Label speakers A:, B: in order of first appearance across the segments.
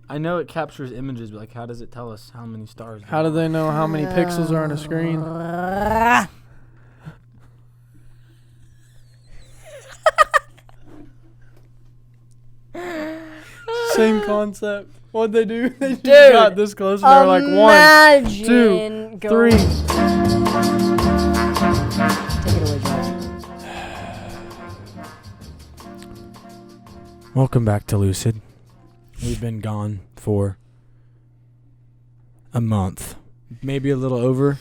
A: I know it captures images, but like, how does it tell us how many stars?
B: How do they know how many pixels are on a screen? Same concept. What'd they do? They just got this close and they were like 1, 2, 3.
C: Take it away, Josh.
A: Welcome back to Lucid. We've been gone for a month, maybe a little over,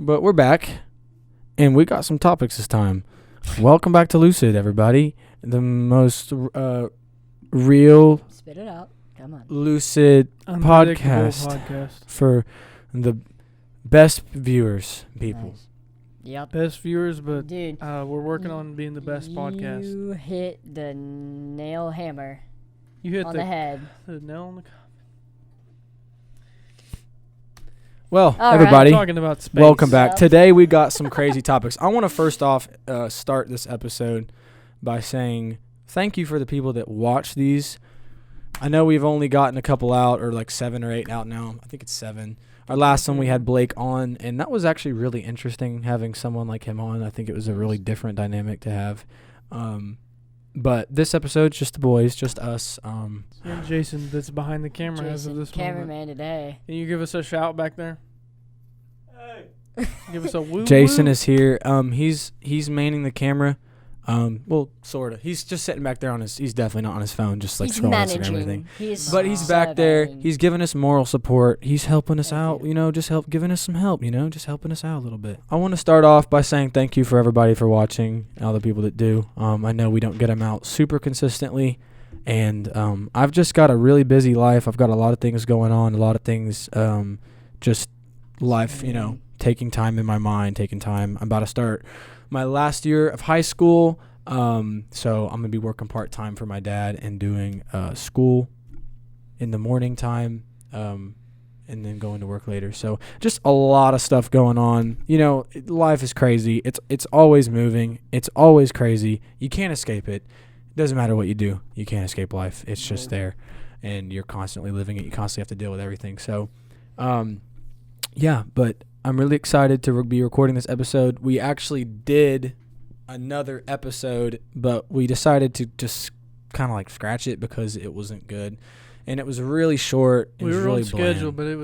A: but we're back, and we got some topics this time. Welcome back to Lucid, everybody. The most real
C: Spit it out. Come on.
A: lucid podcast for the best viewers, people.
C: Nice. Yep.
B: Best viewers, but
C: Dude,
B: we're working on being the best podcast.
C: You hit the nail hammer
B: You hit
C: on the head.
B: the nail on the
A: Well,
C: All
A: everybody,
B: right. Talking about space.
A: welcome back.
C: Yep.
A: Today we got some crazy topics. I want to first off start this episode by saying thank you for the people that watch these. I know we've only gotten a couple out, or like 7 or 8 out now. I think it's 7. Our last one we had Blake on, and that was actually really interesting having someone like him on. I think it was a really different dynamic to have. But this episode's just the boys, just us.
B: And Jason, that's behind the camera as of
C: Jason,
B: this
C: cameraman
B: moment.
C: today.
B: Can you give us a shout back there? Hey. Give us a woo.
A: Jason is here. He's manning the camera. Well, sort of. He's just sitting back there on his. He's definitely not on his phone, just like
C: He's
A: scrolling Instagram and
C: managing.
A: everything.
C: But
A: He's back there.
C: surveying.
A: He's giving us moral support. He's helping us
C: Thank
A: out.
C: you.
A: Just giving us some help. Just helping us out a little bit. I want to start off by saying thank you for everybody for watching. All the people that do. I know we don't get them out super consistently, and I've just got a really busy life. I've got a lot of things going on. A lot of things. Just life. Taking time in my mind. Taking time. I'm about to start my last year of high school. So I'm gonna be working part-time for my dad and doing school in the morning time, and then going to work later. So just a lot of stuff going on. Life is crazy. It's always moving. It's always crazy. You can't escape it. Doesn't matter what you do. You can't escape life. It's just there, and you're constantly living it. You constantly have to deal with everything. So, yeah, but I'm really excited to be recording this episode. We actually did another episode, but we decided to just kind of like scratch it because it wasn't good, and it was really short.
B: We were on schedule, but it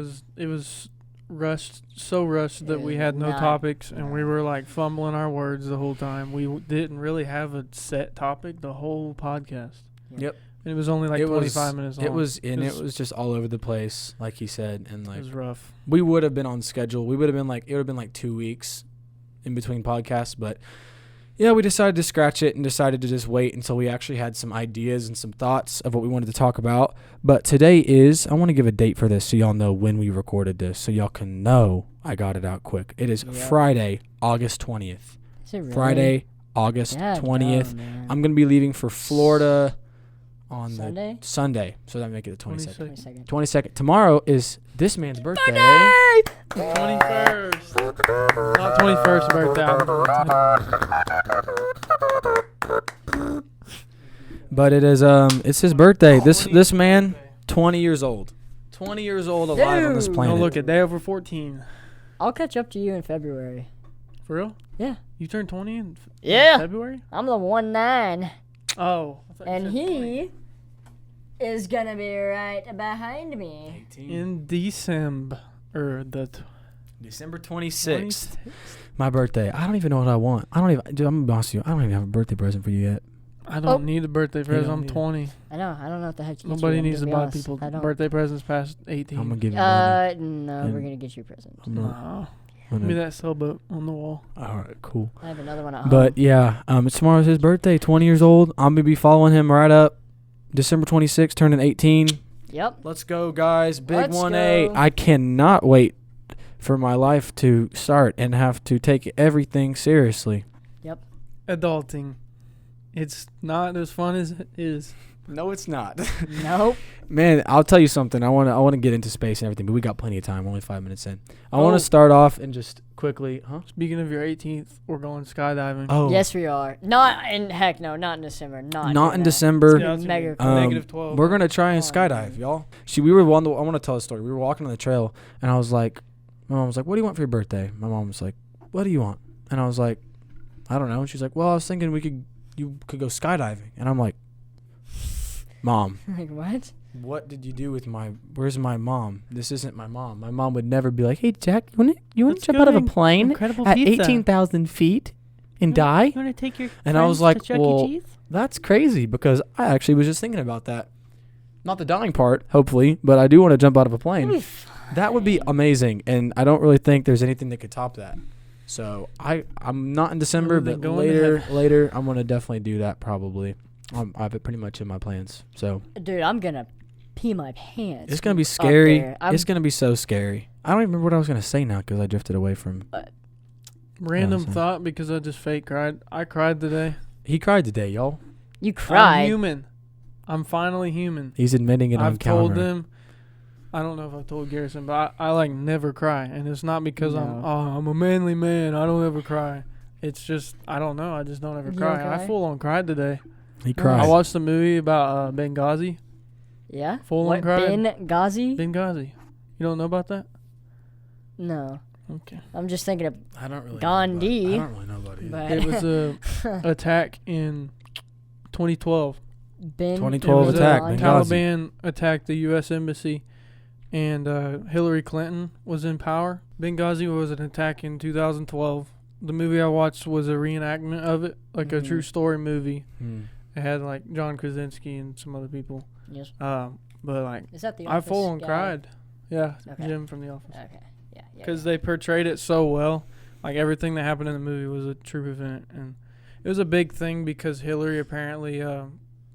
B: was rushed, so rushed that we had no topics, and we were like fumbling our words the whole time. We didn't really have a set topic the whole podcast.
A: Yep.
B: And it was only like 25 minutes long.
A: It was just all over the place, like he said, and like
B: it was rough.
A: We would have been on schedule. It would have been like 2 weeks in between podcasts, but yeah, we decided to scratch it and decided to just wait until we actually had some ideas and some thoughts of what we wanted to talk about. But today I want to give a date for this so y'all know when we recorded this, so y'all can know I got it out quick. It is Friday, August 20th.
C: Is it really?
A: Friday, August 20th. I'm going to be leaving for Florida on
C: Sunday?
A: the Sunday, so that make it the 22nd.
C: 22nd.
A: 22nd. Tomorrow is this man's birthday.
B: 21st. Not 21st birthday.
A: But it is it's his birthday. This man, 20 years old. 20 years old, alive on this
C: Dude.
A: planet.
B: No, look at day over 14.
C: I'll catch up to you in February.
B: For real?
C: Yeah.
B: You turned 20 in February?
C: I'm the 1-9.
B: Oh. I thought you
C: And
B: said
C: he
B: 20.
C: is going to be right behind me.
A: 18.
B: In December.
A: December 26th. My birthday. I don't even know what I want. Dude, I'm gonna be honest with you. I don't even have a birthday present for you yet.
B: I don't need a birthday present.
A: don't
B: I'm
A: need it.
B: 20.
C: I know. I don't know what the heck to get
B: Nobody
C: you.
B: needs to
C: be
B: buy
C: honest.
B: people
C: I don't.
B: birthday presents past 18.
A: I'm gonna give you money.
C: No,
A: And-
C: we're going to get you a present.
A: I'm not.
B: No.
A: I'm
B: Give me
A: gonna-
B: that sailboat on the wall.
A: All right, cool.
C: I have another one at home.
A: But yeah, tomorrow's his birthday. 20 years old. I'm gonna be following him right up. December 26th, turning 18.
C: Yep.
A: Let's go, guys. Big
C: Let's
A: 1A.
C: go.
A: I cannot wait for my life to start and have to take everything seriously.
B: Adulting. It's not as fun as it is.
A: No, it's not.
C: Nope.
A: Man, I'll tell you something. I want to get into space and everything, but we got plenty of time. We're only 5 minutes in. I want to start off and just quickly,
B: Speaking of your 18th, we're going skydiving.
A: Oh,
C: Yes, we are. Not in December.
A: not in December.
B: Yeah, it's
C: Mega
B: gonna be
C: cool.
B: -12.
A: We're gonna try and
C: Oh,
A: skydive,
C: man.
A: y'all. I want to tell a story. We were walking on the trail, and I was like, my mom was like, "What do you want for your birthday?" My mom was like, "What do you want?" And I was like, "I don't know." And she's like, "Well, I was thinking you could go skydiving." And I'm like, "Mom,
C: Like, what?
A: what did you do with where's my mom? This isn't my mom. My mom would never be like, "Hey, Jack, you want to jump out of a plane
B: Incredible
A: at
B: pizza.
A: 18,000 feet and die?"
B: You want to take your
A: And I was like,
B: Chuck E.
A: well,
B: Cheese?
A: that's crazy because I actually was just thinking about that. Not the dying part, hopefully, but I do want to jump out of a plane. That would be amazing, and I don't really think there's anything that could top that. So I'm not in December,
B: Other than
A: but
B: going to
A: later I'm gonna definitely do that probably. I have it pretty much in my plans. So
C: Dude, I'm gonna pee my pants.
A: it's gonna be
C: up
A: scary.
C: there.
A: It's gonna be so scary. I don't even remember what I was gonna say now because I drifted away from.
B: Random
A: Awesome.
B: thought because I just fake cried. I cried today.
A: He cried today, y'all.
C: You
B: I'm
C: cried.
B: human. I'm finally human.
A: He's admitting it on
B: I've told
A: camera.
B: them. I don't know if I've told Garrison, but I like never cry, and it's not because
C: No.
B: I'm a manly man. I don't ever cry. It's just I don't know. I just don't ever
C: You
B: cry.
C: don't cry?
B: I full on cried today.
A: He cried.
B: I watched a movie about Benghazi.
C: Yeah.
B: Full on
C: What?
B: cried.
C: Benghazi?
B: Benghazi. You don't know about that?
C: No.
B: Okay.
C: I'm just thinking of
A: I don't really.
C: Gandhi.
A: I don't really know about it.
C: But
B: It was a attack in 2012.
C: Ben.
A: 2012
B: It was,
A: attack,
C: Benghazi.
A: Benghazi.
B: Taliban attacked the U.S. embassy, and Hillary Clinton was in power. Benghazi was an attack in 2012. The movie I watched was a reenactment of it, like a
C: Mhm.
B: true story movie.
A: Hmm.
B: It had like John Krasinski and some other people.
C: Yes.
B: But like
C: Is that the
B: I
C: Office
B: full on
C: guy?
B: cried. Yeah,
C: Okay.
B: Jim from The Office.
C: Okay. Yeah.
B: Because they portrayed it so well. Like everything that happened in the movie was a true event, and it was a big thing because Hillary apparently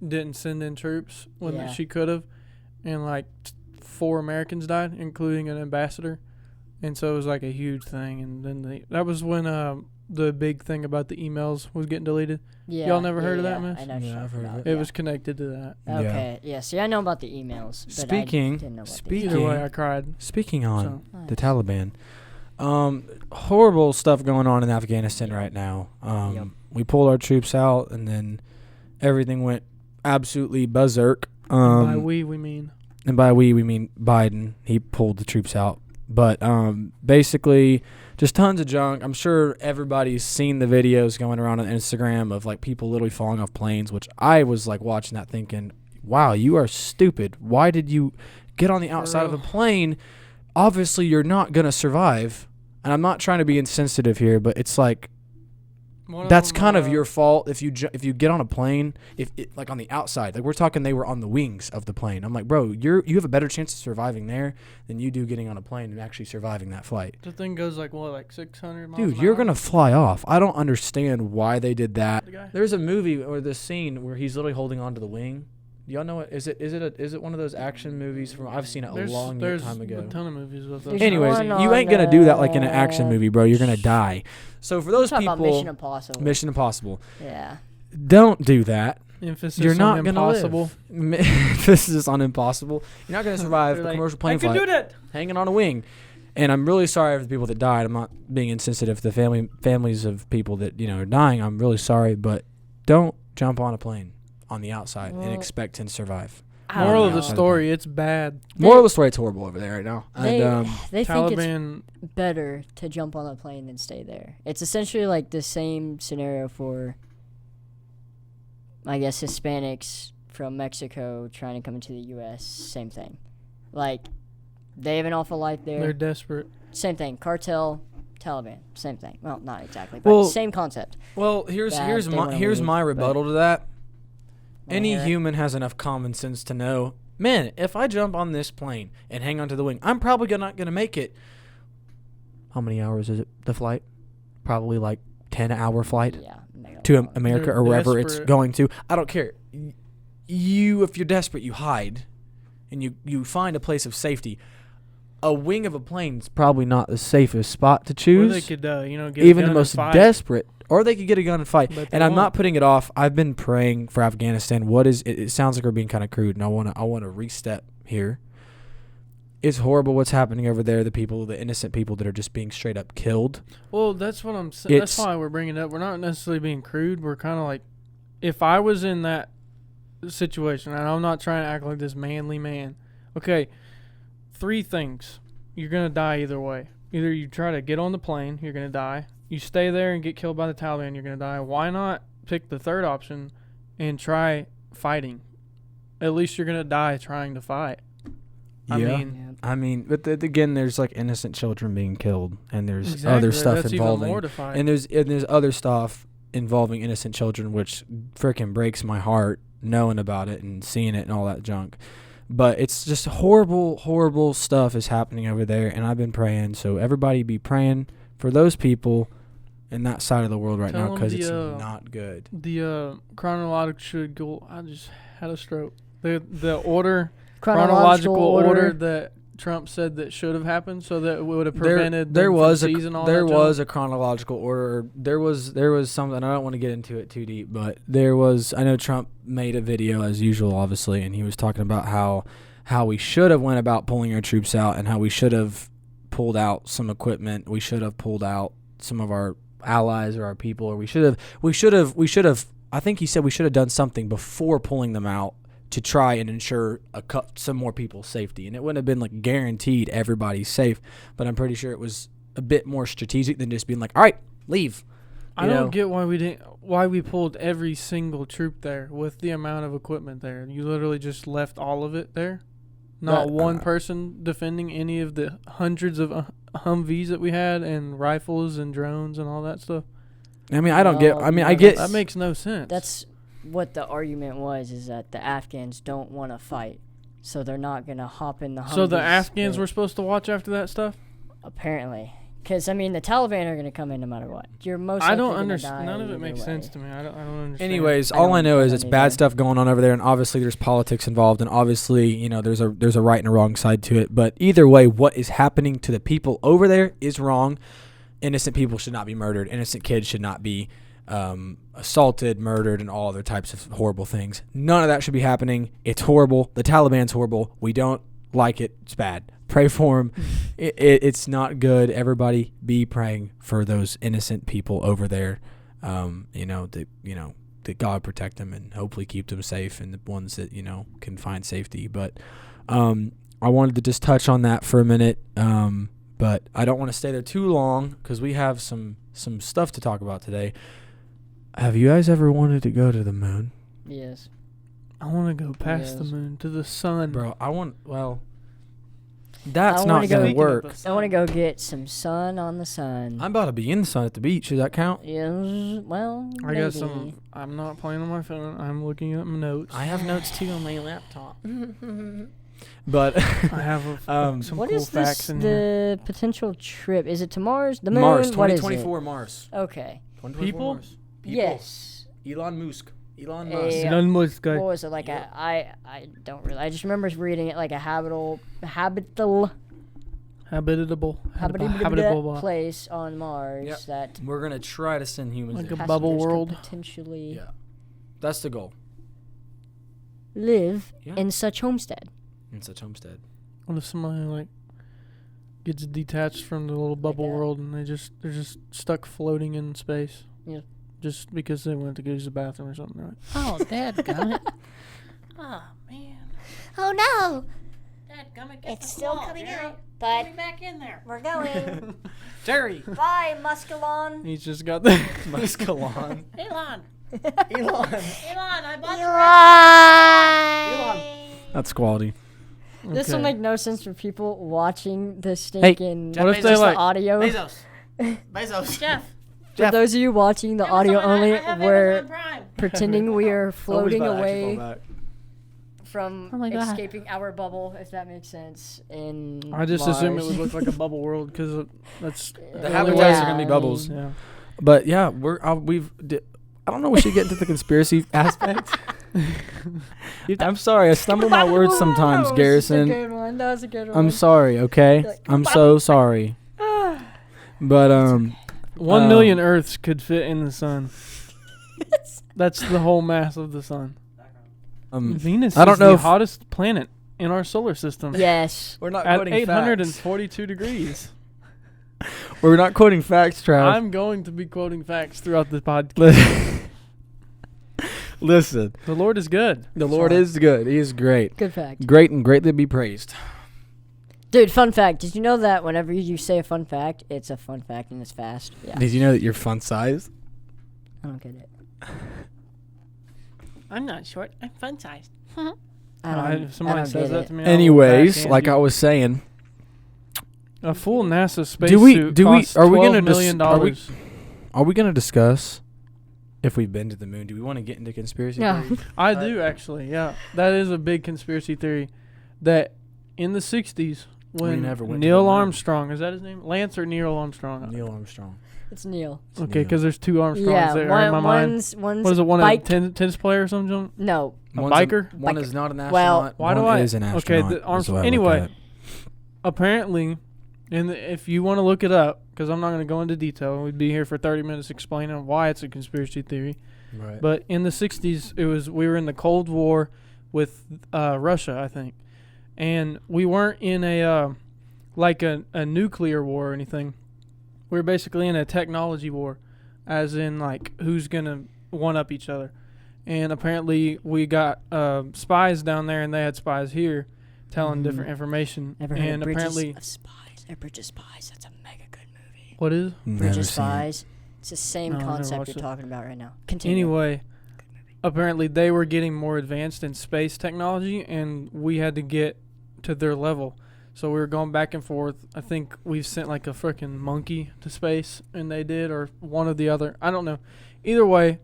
B: didn't send in troops when
C: Yeah.
B: she could have, and like 4 Americans died, including an ambassador, and so it was like a huge thing. And then that was when the big thing about the emails was getting deleted.
C: Yeah.
B: Y'all never
C: yeah,
B: heard of
C: yeah.
B: that, miss?
C: I know what
A: Yeah,
C: you're
A: I've
C: talking
A: heard of
C: about.
A: it.
B: It
C: Yeah.
B: was connected to that.
C: Okay. Yeah. See, I know about the emails. But I didn't know about the
A: Speaking-
B: Either way, I cried.
A: Speaking on
B: So
C: Nice.
A: the Taliban, horrible stuff going on in Afghanistan right now.
C: Yep.
A: We pulled our troops out, and then everything went absolutely berserk.
B: by we mean
A: And by we mean Biden. He pulled the troops out. But basically, just tons of junk. I'm sure everybody's seen the videos going around on Instagram of like people literally falling off planes, which I was like watching that thinking, wow, you are stupid. Why did you get on the outside of a
B: real.
A: plane? Obviously, you're not going to survive. And I'm not trying to be insensitive here, but it's like,
B: one
A: that's
B: them,
A: kind of your fault if you get on a plane, like on the outside. Like we're talking, they were on the wings of the plane. I'm like, bro, you have a better chance of surviving there than you do getting on a plane and actually surviving that flight.
B: The thing goes like what, like 600 miles.
A: Dude,
B: an
A: you're
B: hour?
A: gonna fly off. I don't understand why they did that.
B: The guy?
A: There's a movie or this scene where he's literally holding onto the wing. Do y'all know it? Is it one of those action movies from? I've seen it a long time ago.
B: a ton of movies with
C: There's
B: those.
A: Anyways,
C: one
A: you ain't
C: on,
A: gonna do that like in an action movie, bro. You're gonna die. So for those
C: Talking
A: people,
C: about Mission Impossible.
A: Mission Impossible,
C: Yeah.
A: don't do that.
B: Emphasis
A: You're
B: on
A: not gonna
B: impossible.
A: live. This is on impossible. You're not gonna survive
B: They're
A: a
B: like,
A: commercial plane
B: I can
A: flight
B: do that.
A: hanging on a wing. And I'm really sorry for the people that died. I'm not being insensitive to the families of people that are dying. I'm really sorry, but don't jump on a plane on the outside and
C: Well,
A: expect to survive.
C: I don't
B: Moral of
C: know.
B: the story: it's bad.
A: Moral of the story: it's horrible over there right now.
C: They,
A: And
C: they think it's
B: Taliban.
C: better to jump on a plane than stay there. It's essentially like the same scenario for, I guess, Hispanics from Mexico trying to come into the U.S. Same thing. Like, they have an awful life there.
B: They're desperate.
C: Same thing. Cartel, Taliban. Same thing. Well, not exactly, but
A: Well,
C: same concept.
A: well, here's
C: Bad,
A: here's
C: they
A: my
C: wanna
A: here's
C: leave,
A: my
C: but-
A: rebuttal to that.
C: Wanna
A: Any
C: hear it?
A: human has enough common sense to know, man, if I jump on this plane and hang onto the wing, I'm probably not gonna make it. How many hours is it? The flight? Probably like 10-hour flight
C: Yeah. mega
A: to
C: long.
A: America
B: They're
A: or wherever it's
B: desperate.
A: going to. I don't care. If you're desperate, you hide, and you find a place of safety. A wing of a plane is probably not the safest spot to
B: Or
A: choose.
B: they could, get a
A: Even
B: gun
A: the
B: and
A: most
B: fight.
A: desperate Or they could get a gun and fight.
B: But
A: And I'm not putting it off. I've been praying for Afghanistan. It sounds like we're being kind of crude, and I want to restep here. It's horrible what's happening over there. The innocent people that are just being straight up killed.
B: Well, that's what I'm saying. That's why we're bringing it up. We're not necessarily being crude. We're kind of like, if I was in that situation, and I'm not trying to act like this manly man. Okay, 3 things. You're going to die either way. Either you try to get on the plane, you're going to die. You stay there and get killed by the Taliban, you're going to die. Why not pick the third option and try fighting? At least you're going to die trying to fight.
A: I mean, but again, there's like innocent children being killed, and there's other stuff
B: that's
A: involving,
B: even more to fight.
A: and there's other stuff involving innocent children, which freaking breaks my heart knowing about it and seeing it and all that junk. But it's just horrible, horrible stuff is happening over there, and I've been praying. So everybody be praying for those people in that side of the world right now, because it's not good.
B: The chronological. I just had a stroke. The order.
C: Chronological
B: order that Trump said that should have happened, so that it would have prevented
A: there was a
B: chronological
A: order. There was something. I don't want to get into it too deep, but there was. I know Trump made a video as usual, obviously, and he was talking about how we should have went about pulling our troops out, and how we should have pulled out some equipment. We should have pulled out some of our allies or our people, or we should have. I think he said we should have done something before pulling them out, to try and ensure some more people's safety. And it wouldn't have been like guaranteed everybody's safe, but I'm pretty sure it was a bit more strategic than just being like, all right, leave.
B: I don't get why we pulled every single troop there with the amount of equipment there. You literally just left all of it there. Not one person defending any of the hundreds of Humvees that we had, and rifles and drones and all that stuff.
A: I mean, I get
B: that makes no sense.
C: That's what the argument was, is that the Afghans don't want to fight, so they're not going to hop in the Humvees.
B: So the Afghans were supposed to watch after that stuff?
C: Apparently. Because, I mean, the Taliban are going to come in no matter what. You're most likely
B: I don't
C: gonna
B: understand.
C: die
B: None of it
C: either
B: makes
C: way.
B: sense to me. I don't understand.
A: Anyways, all I know is it's bad stuff going on over there, and obviously there's politics involved, and obviously, you know, there's a right and a wrong side to it. But either way, what is happening to the people over there is wrong. Innocent people should not be murdered. Innocent kids should not be assaulted, murdered, and all other types of horrible things. None of that should be happening. It's horrible. The Taliban's horrible. We don't like it. It's bad. Pray for them. It's not good. Everybody be praying for those innocent people over there. That God protect them and hopefully keep them safe, and the ones that, can find safety. But I wanted to just touch on that for a minute. But I don't want to stay there too long, because we have some stuff to talk about today. Have you guys ever wanted to go to the moon?
C: Yes.
B: I want to go past the moon to the sun.
A: Bro, that's not going to work.
C: I want to go get some sun on the sun.
A: I'm about to be in the sun at the beach. Does that count?
C: Yes, well,
B: I got some. I'm not playing on my phone. I'm looking at my notes.
A: I have notes too on my laptop. But
B: I have some
C: what
B: cool
C: is
B: facts in
C: the potential trip? Is it to Mars? The moon?
A: Mars,
C: What is
A: 2024
C: it?
A: Mars.
C: Okay.
A: 2024
B: People?
A: Mars.
C: Yes.
A: Elon Musk.
B: Elon Musk guy.
C: What was it like?
A: Yep.
C: I don't really. I just remember reading it like a habitable place on Mars.
A: Yep.
C: That
A: we're gonna try to send humans
B: like
A: there.
B: a bubble world.
C: Potentially.
A: Yeah, that's the goal.
C: Live in such homestead.
B: What if somebody gets detached from the little bubble world and they're just stuck floating in space?
C: Yeah.
B: Just because they went to go use the bathroom or something, right?
D: Oh, dadgummit. Oh, man.
C: Oh, no.
D: Dadgummit,
C: It's still coming out, but
D: Get me back in there.
C: we're going.
A: Jerry.
C: Bye, Muscalon.
B: He's just got the...
A: Muscalon.
D: Elon.
A: Elon.
D: I bought
A: That's quality.
C: This will
B: Okay.
C: make no sense for people watching the stinking.
B: What if they
C: just
B: like...
C: the audio?
D: Bezos. Jeff.
C: For those of you watching the audio only, we're
D: Prime.
C: pretending we are floating
A: Somebody's about to actually
C: away
A: fall back.
C: from
D: Oh my God.
C: escaping our bubble, if that makes sense. In
B: I just
C: Mars.
B: assume it would look like a bubble world because that's...
A: The habitats are gonna be bubbles.
B: Yeah.
A: But yeah, I don't know. We should get into the conspiracy aspect. I'm sorry. I stumble my words sometimes, Garrison.
C: That was a good one.
A: I'm sorry. Okay,
C: Like,
A: I'm so sorry. But
B: 1 million Earths could fit in the sun. That's the whole mass of the sun. Venus
A: I don't
B: is
A: know
B: the
A: if-
B: hottest planet in our solar system.
C: Yes.
A: We're not
B: At
A: quoting
B: 842 degrees.
A: facts. We're not quoting facts, Trav.
B: I'm going to be quoting facts throughout the podcast.
A: Listen,
B: The Lord is good.
A: the Lord is good. He is great.
C: Good fact.
A: Great and greatly be praised.
C: Dude, fun fact. Did you know that whenever you say a fun fact, it's a fun fact and it's fast? Yeah.
A: Did you know that you're fun size?
C: I don't get it.
D: I'm not short. I'm fun sized.
B: If somebody
C: I don't
B: says
C: get
B: that
C: it.
B: to me, I will
A: Anyways,
B: backhand
A: like
B: you.
A: I was saying,
B: A full NASA spacesuit
A: do we
B: costs
A: are we gonna
B: $12 million.
A: are we gonna discuss if we've been to the moon? Do we want to get into conspiracy
C: Yeah.
A: theories?
B: I do actually, yeah. That is a big conspiracy theory that in the 60s when
A: never went to the
B: Neil
A: moon.
B: Armstrong, is that his name? Lance or Neil Armstrong?
A: Neil Armstrong.
C: It's Neil.
B: Okay,
A: Neil.
B: because there's two Armstrongs
C: Yeah,
B: there in my mind.
C: one's
B: What is it, one
C: bike.
B: a tennis player or something?
C: No.
B: A
A: One's
B: biker?
A: One
C: Biker.
A: is not an astronaut.
C: Well,
B: why do
A: one
B: I-
A: is an
B: okay,
A: astronaut.
B: the
A: is
B: Armstrong-
A: what I look
B: anyway.
A: at.
B: Apparently, if you want to look it up, because I'm not going to go into detail, we'd be here for 30 minutes explaining why it's a conspiracy theory.
A: Right.
B: But in the 60s, we were in the Cold War with Russia, I think. And we weren't in a nuclear war or anything. We were basically in a technology war, as in like who's going to one-up each other. And apparently we got spies down there and they had spies here telling different information.
C: Ever heard
B: and
C: of Bridges
B: apparently
C: of Spies? Bridge of Spies. That's a mega good movie.
B: what is?
C: Bridge
A: Never
C: of
A: seen it.
C: Spies. It's the same
B: No, I never
C: concept
B: watched
C: you're
B: it.
C: talking about right now. Continue.
B: Anyway, apparently they were getting more advanced in space technology, and we had to get to their level. So we were going back and forth. I think we've sent like a freaking monkey to space, and they did, or one or the other. I don't know. Either way,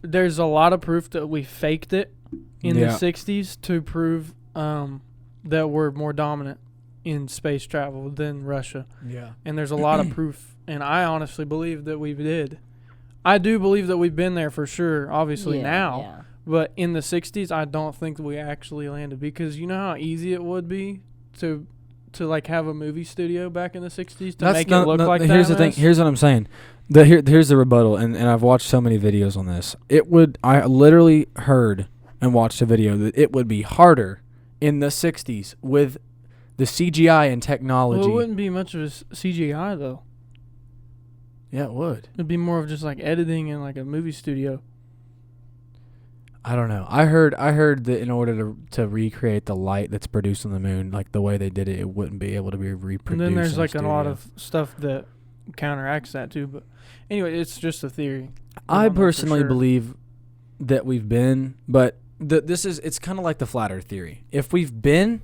B: there's a lot of proof that we faked it in the 60s to prove that we're more dominant in space travel than Russia.
A: Yeah.
B: And there's a lot of proof, and I honestly believe that we did. I do believe that we've been there for sure, obviously now.
C: Yeah.
B: But in the 60s, I don't think that we actually landed, because you know how easy it would be to like have a movie studio back in the 60s to make it look like that.
A: Here's the thing.
B: mess?
A: Here's what I'm saying. Here's the rebuttal, and I've watched so many videos on this. I literally heard and watched a video that it would be harder in the 60s with the CGI and technology.
B: Well, it wouldn't be much of a CGI though.
A: Yeah, it would.
B: It'd be more of just like editing in like a movie studio.
A: I don't know. I heard that in order to recreate the light that's produced on the moon, like the way they did it, it wouldn't be able to be reproduced.
B: And then there's
A: in
B: like a lot
A: studio.
B: of stuff that counteracts that too. But anyway, it's just a theory.
A: I
B: don't know for
A: personally
B: sure.
A: believe that we've been, but it's kind of like the flat Earth theory. If we've been,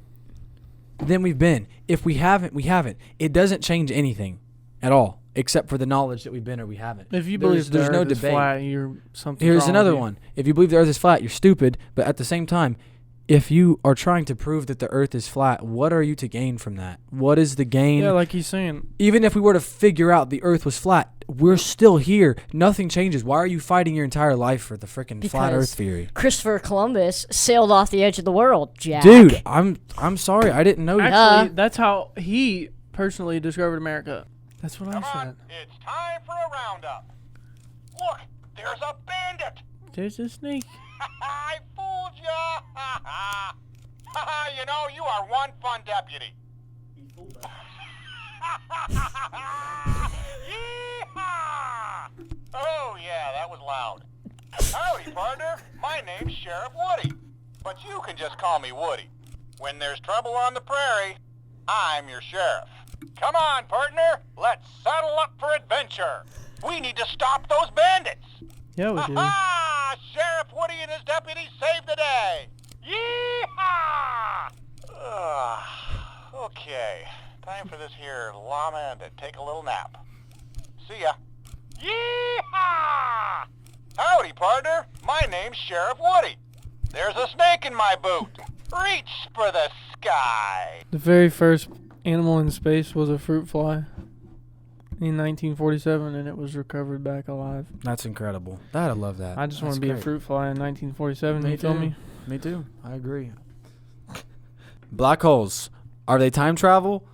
A: then we've been. If we haven't, we haven't. It doesn't change anything at all, except for the knowledge that we've been or we haven't.
B: If you
A: There's
B: believe the
A: no
B: Earth is
A: debate.
B: flat, you're something.
A: Here's another one. If you believe the Earth is flat, you're stupid. But at the same time, if you are trying to prove that the Earth is flat, what are you to gain from that? What is the gain?
B: Yeah, like he's saying.
A: Even if we were to figure out the Earth was flat, we're still here. Nothing changes. Why are you fighting your entire life for the freaking flat
C: Because
A: Earth theory?
C: Christopher Columbus sailed off the edge of the world, Jack.
A: Dude, I'm sorry. I didn't know that.
B: Actually, that's how he personally discovered America. That's what I
E: Come
B: said.
E: on, it's time for a roundup. Look, there's a bandit.
B: There's a snake.
E: I fooled ya. You know, you are one fun deputy. Yeehaw! Oh, yeah, that was loud. Howdy, partner. My name's Sheriff Woody, but you can just call me Woody. When there's trouble on the prairie, I'm your sheriff. Come on, partner. Let's saddle up for adventure. We need to stop those bandits.
B: Yeah, we do.
E: Ha! Sheriff Woody and his deputies saved the day. Yeehaw! Okay, time for this here lawman to take a little nap. See ya. Yeehaw! Howdy, partner. My name's Sheriff Woody. There's a snake in my boot. Reach for the sky.
B: The very first animal in space was a fruit fly in 1947, and it was recovered back alive.
A: That's incredible. I love that.
B: I just want to be a fruit fly in 1947.
A: Me
B: You feel
A: too.
B: me?
A: Me too. I agree. Black holes. Are they time travel?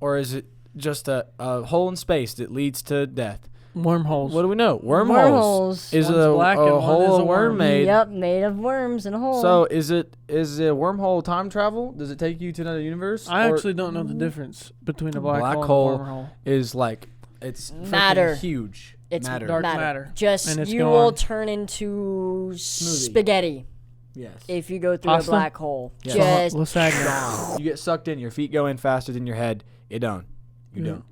A: Or is it just a hole in space that leads to death.
B: Wormholes.
A: What do we know? Wormholes.
C: Wormholes.
A: Is it
B: One's
A: a
B: black and one
A: hole
B: is
A: a
B: a
A: worm
B: worm.
A: made?
C: Yep, made of worms and a hole.
A: So is a wormhole time travel? Does it take you to another universe?
B: I
A: Or
B: actually don't know the difference between a black,
A: Black
B: hole
A: hole
B: and a wormhole.
A: is like it's freaking
C: Matter.
A: huge.
C: it's
A: matter.
B: Dark
C: matter.
B: matter.
C: Just
B: And it's
C: you will
B: gone.
C: turn into
A: Smoothie.
C: spaghetti
A: Yes.
C: if you go through
B: Pasta?
C: a black hole.
A: Yeah.
C: Just
B: Lasagna.
A: You get sucked in. Your feet go in faster than your head. You're done. You're
B: Yeah.
A: done.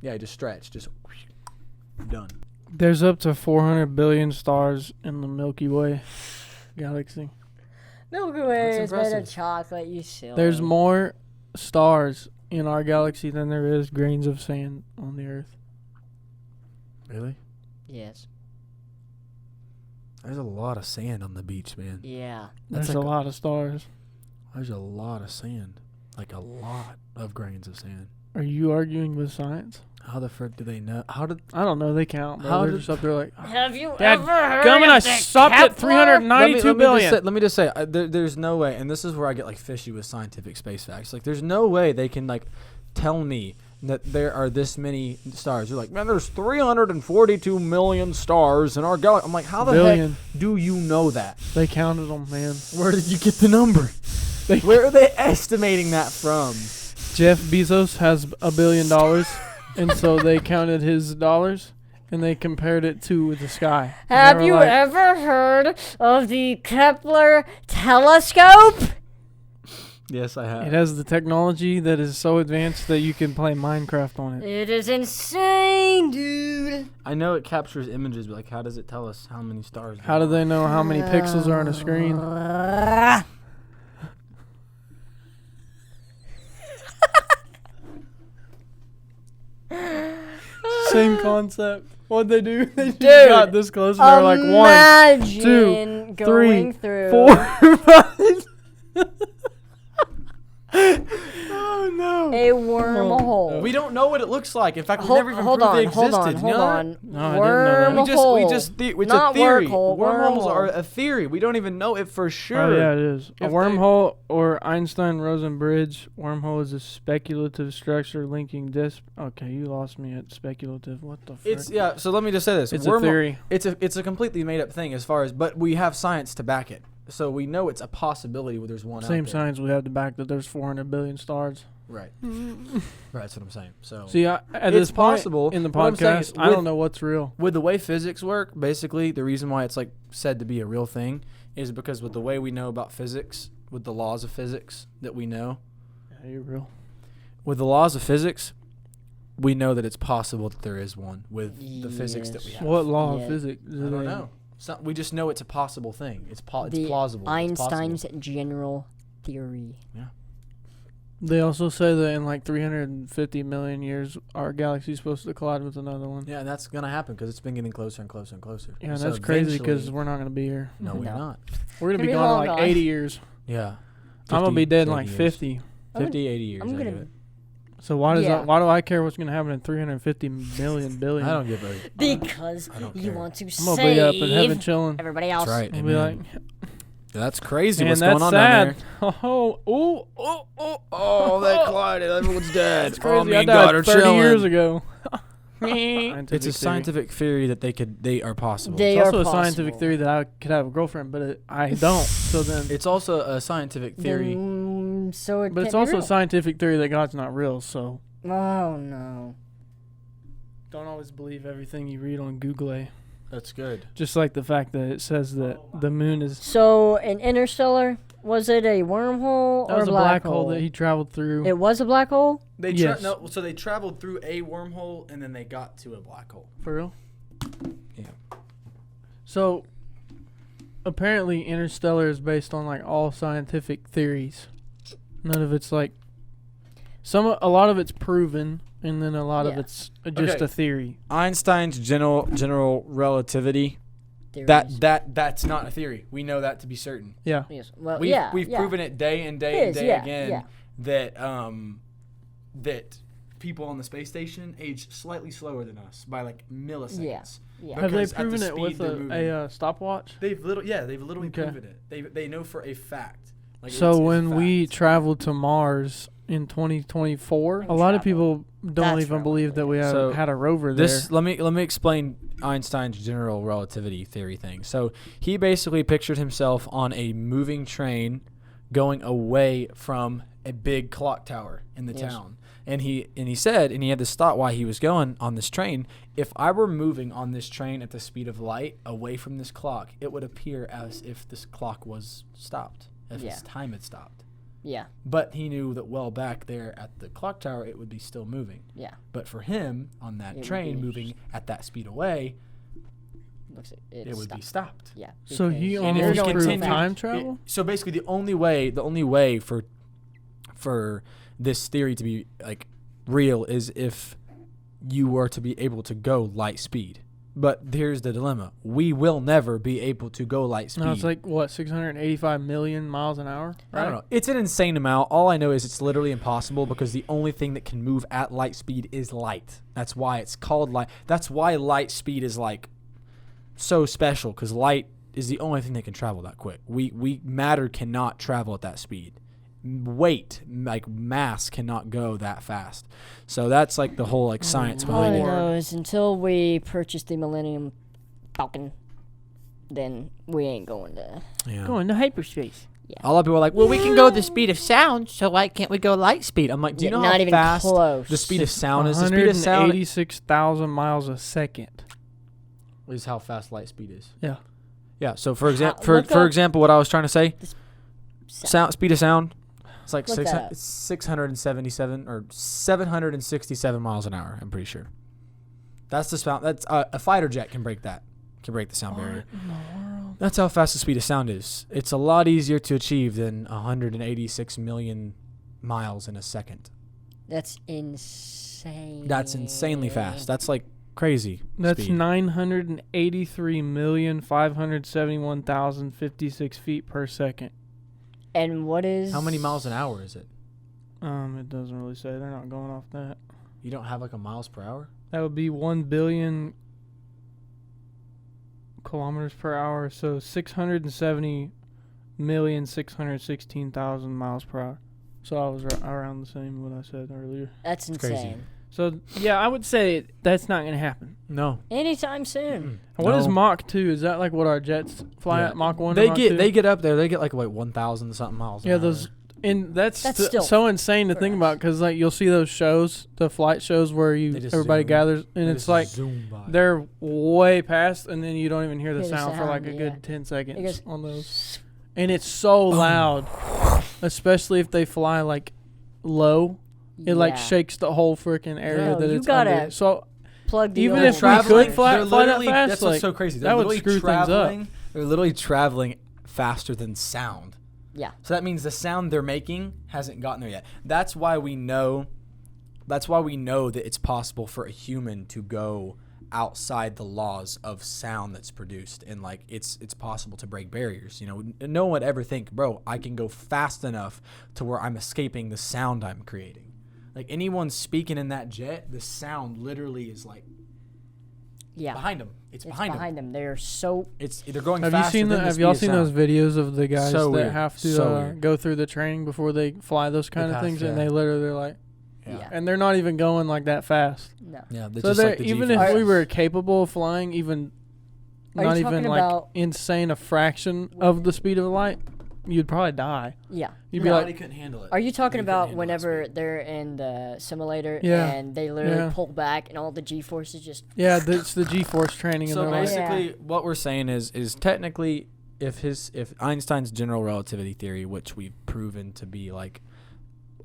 A: Yeah, just stretch. Just done.
B: There's up to 400 billion stars in the Milky Way galaxy.
C: Milky Way
A: That's
C: is made of
A: impressive.
C: chocolate. You silly.
B: There's more stars in our galaxy than there is grains of sand on the Earth.
A: Really?
C: Yes.
A: There's a lot of sand on the beach, man.
C: Yeah.
A: That's
B: There's
A: like
B: a lot of stars.
A: There's a lot of sand. Like a lot of grains of sand.
B: Are you arguing with science?
A: How the frick do they know? How did?
B: I don't know. They count. Bro.
A: How
B: They're
A: did-
B: just up there like,
C: Have you
B: Dad,
C: ever heard
B: gummit, I
C: of the
B: stopped at
C: Kepler?
B: 392 billion.
A: Let me just say, there's no way, and this is where I get like fishy with scientific space facts. Like, there's no way they can like tell me that there are this many stars. You're like, man, there's 342 million stars in our galaxy. I'm like, how the
B: Billion.
A: heck do you know that?
B: They counted them, man.
A: Where did you get the number? Where are they estimating that from?
B: Jeff Bezos has $1 billion, and so they counted his dollars and they compared it to the sky. And
C: Have
B: they were
C: you
B: like,
C: ever heard of the Kepler telescope?
A: Yes, I have.
B: It has the technology that is so advanced that you can play Minecraft on it.
C: It is insane, dude.
A: I know it captures images, but like, how does it tell us how many stars?
B: How do they know how many pixels are on a screen? Same concept. What'd they do? They just
C: Dude,
B: got this close and they were like
C: Imagine
B: two,
C: going
B: three,
C: through
B: 4, 5. Oh no.
C: a wormhole.
A: We don't know what it looks like. In fact, we
C: Hold-
A: never even
C: hold
A: proved they
C: on, hold
A: existed.
C: on,
A: You
C: hold
A: know
C: on.
A: that?
B: No, I didn't know that.
C: Wormhole.
A: It's
C: Not
A: a theory.
C: workhole,
A: Wormholes
C: wormhole.
A: are a theory. We don't even know it for sure.
B: Oh yeah, it is. A
A: If they-
B: wormhole or Einstein-Rosen bridge. Wormhole is a speculative structure linking disk. Okay, you lost me at speculative. What the frick?
A: It's So let me just say this.
B: It's a theory.
A: It's a completely made up thing as far as, but we have science to back it. So we know it's a possibility where there's one
B: Same
A: out there.
B: science we have to back that there's 400 billion stars.
A: Right. Right. That's what I'm saying. So
B: See, at
A: It's
B: this point
A: possible.
B: in the
A: What I'm saying is
B: podcast, I
A: with-
B: don't know what's real.
A: with the way physics work, basically the reason why it's like said to be a real thing is because with the way we know about physics, with the laws of physics that we know,
B: Yeah, you're real.
A: with the laws of physics, we know that it's possible that there is one with the physics that we have.
B: What law
C: Yeah.
B: of physics?
A: I don't know. We just know it's a possible thing. It's plausible. It's
C: Einstein's
A: possible.
C: general theory.
B: They also say that in like 350 million years, our galaxy's supposed to collide with another one.
A: Yeah, and that's gonna happen because it's been getting closer and closer and closer.
B: Yeah,
A: So
B: that's crazy because
A: eventually-
B: we're not gonna be here.
A: no, we're
C: No.
A: not.
B: We're gonna be
C: Gonna be
B: gone in
C: long
B: like
C: gone.
B: 80 years.
A: Yeah.
B: I'm gonna be dead in
A: 50,
B: like
A: 80 years.
B: 50.
A: 50, 80 years.
C: I'm
A: I
C: gonna-
A: give it.
B: So why does
C: Yeah.
B: why do I care what's gonna happen in 350 million billion?
A: I don't give a.
C: Because
A: I don't
C: you
A: care.
C: want to
B: I'm gonna be up in heaven
C: save
B: chilling.
C: everybody else.
A: That's right.
B: I'll be like,
A: Amen. That's crazy.
B: man,
A: What's
B: that's
A: going on
B: sad.
A: down there?
B: Oh,
A: Oh, they collided. Everyone's dead.
B: It's crazy. I died 30 years ago.
A: It's a scientific theory that they are possible.
C: They
B: It's
C: are
B: also a scientific
C: possible.
B: theory that I could have a girlfriend, but I don't. So then,
A: It's also a scientific theory.
C: So it
B: but it's
C: can't be
B: also a
C: real.
B: scientific theory that God's not real. So
C: Oh no.
B: don't always believe everything you read on Google.
A: That's good.
B: Just like the fact that it says that the moon is.
C: So in Interstellar, was it a wormhole
B: That
C: or
B: was
C: a
B: a
C: black
B: black hole that he traveled through.
C: It was a black hole.
A: They
B: Yes.
A: so they traveled through a wormhole and then they got to a black hole.
B: For real?
A: Yeah.
B: So, apparently, Interstellar is based on like all scientific theories. None of it's like a lot of it's proven, and then a lot of
C: Yeah.
B: it's just
A: Okay.
B: a theory.
A: Einstein's general relativity.
C: Theories.
A: That's not a theory. We know that to be certain.
B: Yeah.
C: Yes. Well,
A: We've
C: yeah.
A: we've
C: yeah.
A: proven it day and day
C: It
A: and
C: is,
A: day
C: yeah,
A: again
C: yeah.
A: that people on the space station age slightly slower than us by like milliseconds.
C: Yeah.
B: Have they
A: Because at the
B: proven it
A: speed
B: with
A: they're moving.
B: a stopwatch?
A: They've literally
B: Okay.
A: proven it. They know for a fact Like,
B: So
A: it's a
B: when we
A: fact.
B: traveled to Mars in 2024, a lot of people don't
C: That's
B: even
C: right.
B: believe that we
A: So
B: had a rover
A: This
B: there.
A: let me explain Einstein's general relativity theory thing. So he basically pictured himself on a moving train going away from a big clock tower in the
C: Yes.
A: town. And he said, and he had this thought why he was going on this train, if I were moving on this train at the speed of light away from this clock, it would appear as if this clock was stopped, if
C: Yeah.
A: its time had stopped.
C: Yeah.
A: But he knew that well back there at the clock tower, it would be still moving.
C: Yeah.
A: But for him, on that
C: It would
A: train
C: be-
A: moving at that speed away,
C: Looks like
A: it would be stopped.
C: Yeah.
B: So he
C: because
A: And if
B: almost
A: you
C: they're going
B: proved
C: so
A: continue-
C: fast.
B: time travel?
A: So basically, the only way for this theory to be like real is if you were to be able to go light speed. But here's the dilemma: we will never be able to go light speed.
B: No, it's like, what, 685 million miles an hour?
A: I don't know. It's an insane amount. All I know is it's literally impossible because the only thing that can move at light speed is light. That's why it's called light. That's why light speed is like so special, because light is the only thing that can travel that quick. Matter cannot travel at that speed. Weight, like mass, cannot go that fast. So that's like the whole like science
C: All I
A: behind it.
C: know is until we purchase the Millennium Falcon, then we ain't going to.
A: Yeah.
D: Going to hyperspace.
A: A lot of people are like, well, we can go the speed of sound, so why can't we go light speed? I'm like, do you
C: Yeah,
A: know
C: not
A: how
C: even
A: fast
C: close.
A: the speed of sound is? The speed of sound
B: 186,000 miles a second.
A: is how fast light speed is.
B: Yeah.
A: Yeah. So for example,
C: look
A: for
C: up-
A: example, what I was trying to say,
C: Sound.
A: sound speed of sound, it's like
C: Look that up.
A: 677 or 767 miles an hour. I'm pretty sure. That's the sound. That's a fighter jet can break that. Can break the sound barrier. That's how fast the speed of sound is. It's a lot easier to achieve than 186 million miles in a second.
C: That's insane.
A: That's insanely fast. That's like crazy.
B: That's
A: speed.
B: 983,571,056 feet per second.
C: And what is.
A: How many miles an hour is it?
B: It doesn't really say. They're not going off that.
A: You don't have like a miles per hour?
B: That would be 1 billion kilometers per hour. So 670,616,000 miles per hour. So I was around the same what I said earlier.
C: That's
A: It's crazy.
C: insane.
B: So yeah, I would say that's not going to happen.
A: No.
C: Anytime soon.
B: What is
A: No.
B: Mach 2? Is that like what our jets fly
A: Yeah.
B: at? Mach 1?
A: They
B: Mach
A: get
B: 2?
A: they get up there. They get like 1,000 something miles.
B: Yeah,
A: an
B: those.
A: hour.
B: And that's
C: still
B: so insane to think
C: fast.
B: about, because like you'll see those shows, the flight shows where
A: They just
B: everybody
A: zoom.
B: gathers, and
A: They
B: it's
A: just
B: like
A: zoom by.
B: they're way past, and then you don't even hear the
C: Hear the
B: sound for like a
C: sound,
B: good
C: yeah.
B: 10 seconds
C: It goes-
B: on those. And it's so loud, especially if they fly like low. It like
C: Yeah.
B: shakes the whole freaking area
C: Bro,
B: that
C: you
B: it's
C: gotta
B: under. So
C: Plug the
B: even
C: old
B: if we
C: traveling-
B: could fly
A: they're
B: that
A: literally-
B: fast,
A: that's
B: like,
A: what's so crazy.
B: that
A: They're
B: would
A: literally
B: screw things up.
A: traveling. They're literally traveling faster than sound.
C: Yeah.
A: So that means the sound they're making hasn't gotten there yet. That's why we know that it's possible for a human to go outside the laws of sound that's produced, and like it's possible to break barriers. You know, no one would ever think, bro, I can go fast enough to where I'm escaping the sound I'm creating. Like anyone speaking in that jet, the sound literally is like
C: Yeah.
A: behind them. It's behind them.
C: them. They're so.
A: They're going
B: have you
A: faster
B: seen
A: than
B: the,
A: the
B: have
A: speed
B: y'all
A: of
B: seen those
A: sound.
B: videos of the guys
A: So
B: that
A: weird.
B: have to
A: So weird.
B: go through the training before they fly those kind of
A: pass,
B: things,
A: yeah.
B: and they literally they're like,
C: Yeah.
B: and they're not even going like that fast.
C: No.
A: Yeah,
B: So
A: just
B: they're,
A: like the
B: even
A: G-forces.
B: if we were capable of flying even
C: Are you
B: not even
C: talking
B: like
C: about-
B: insane a fraction of the speed of light, you'd probably die.
C: Yeah.
B: You'd be
A: Gravity
B: like,
A: couldn't handle it.
C: Are you talking
A: You couldn't
C: about
A: handle that
C: whenever
A: speed.
C: they're in the simulator
B: Yeah.
C: and they literally
B: Yeah.
C: pull back and all the G-forces just.
B: yeah, it's the G-force training, and
A: So
B: they're like,
A: basically, what we're saying is technically, if Einstein's general relativity theory, which we've proven to be like,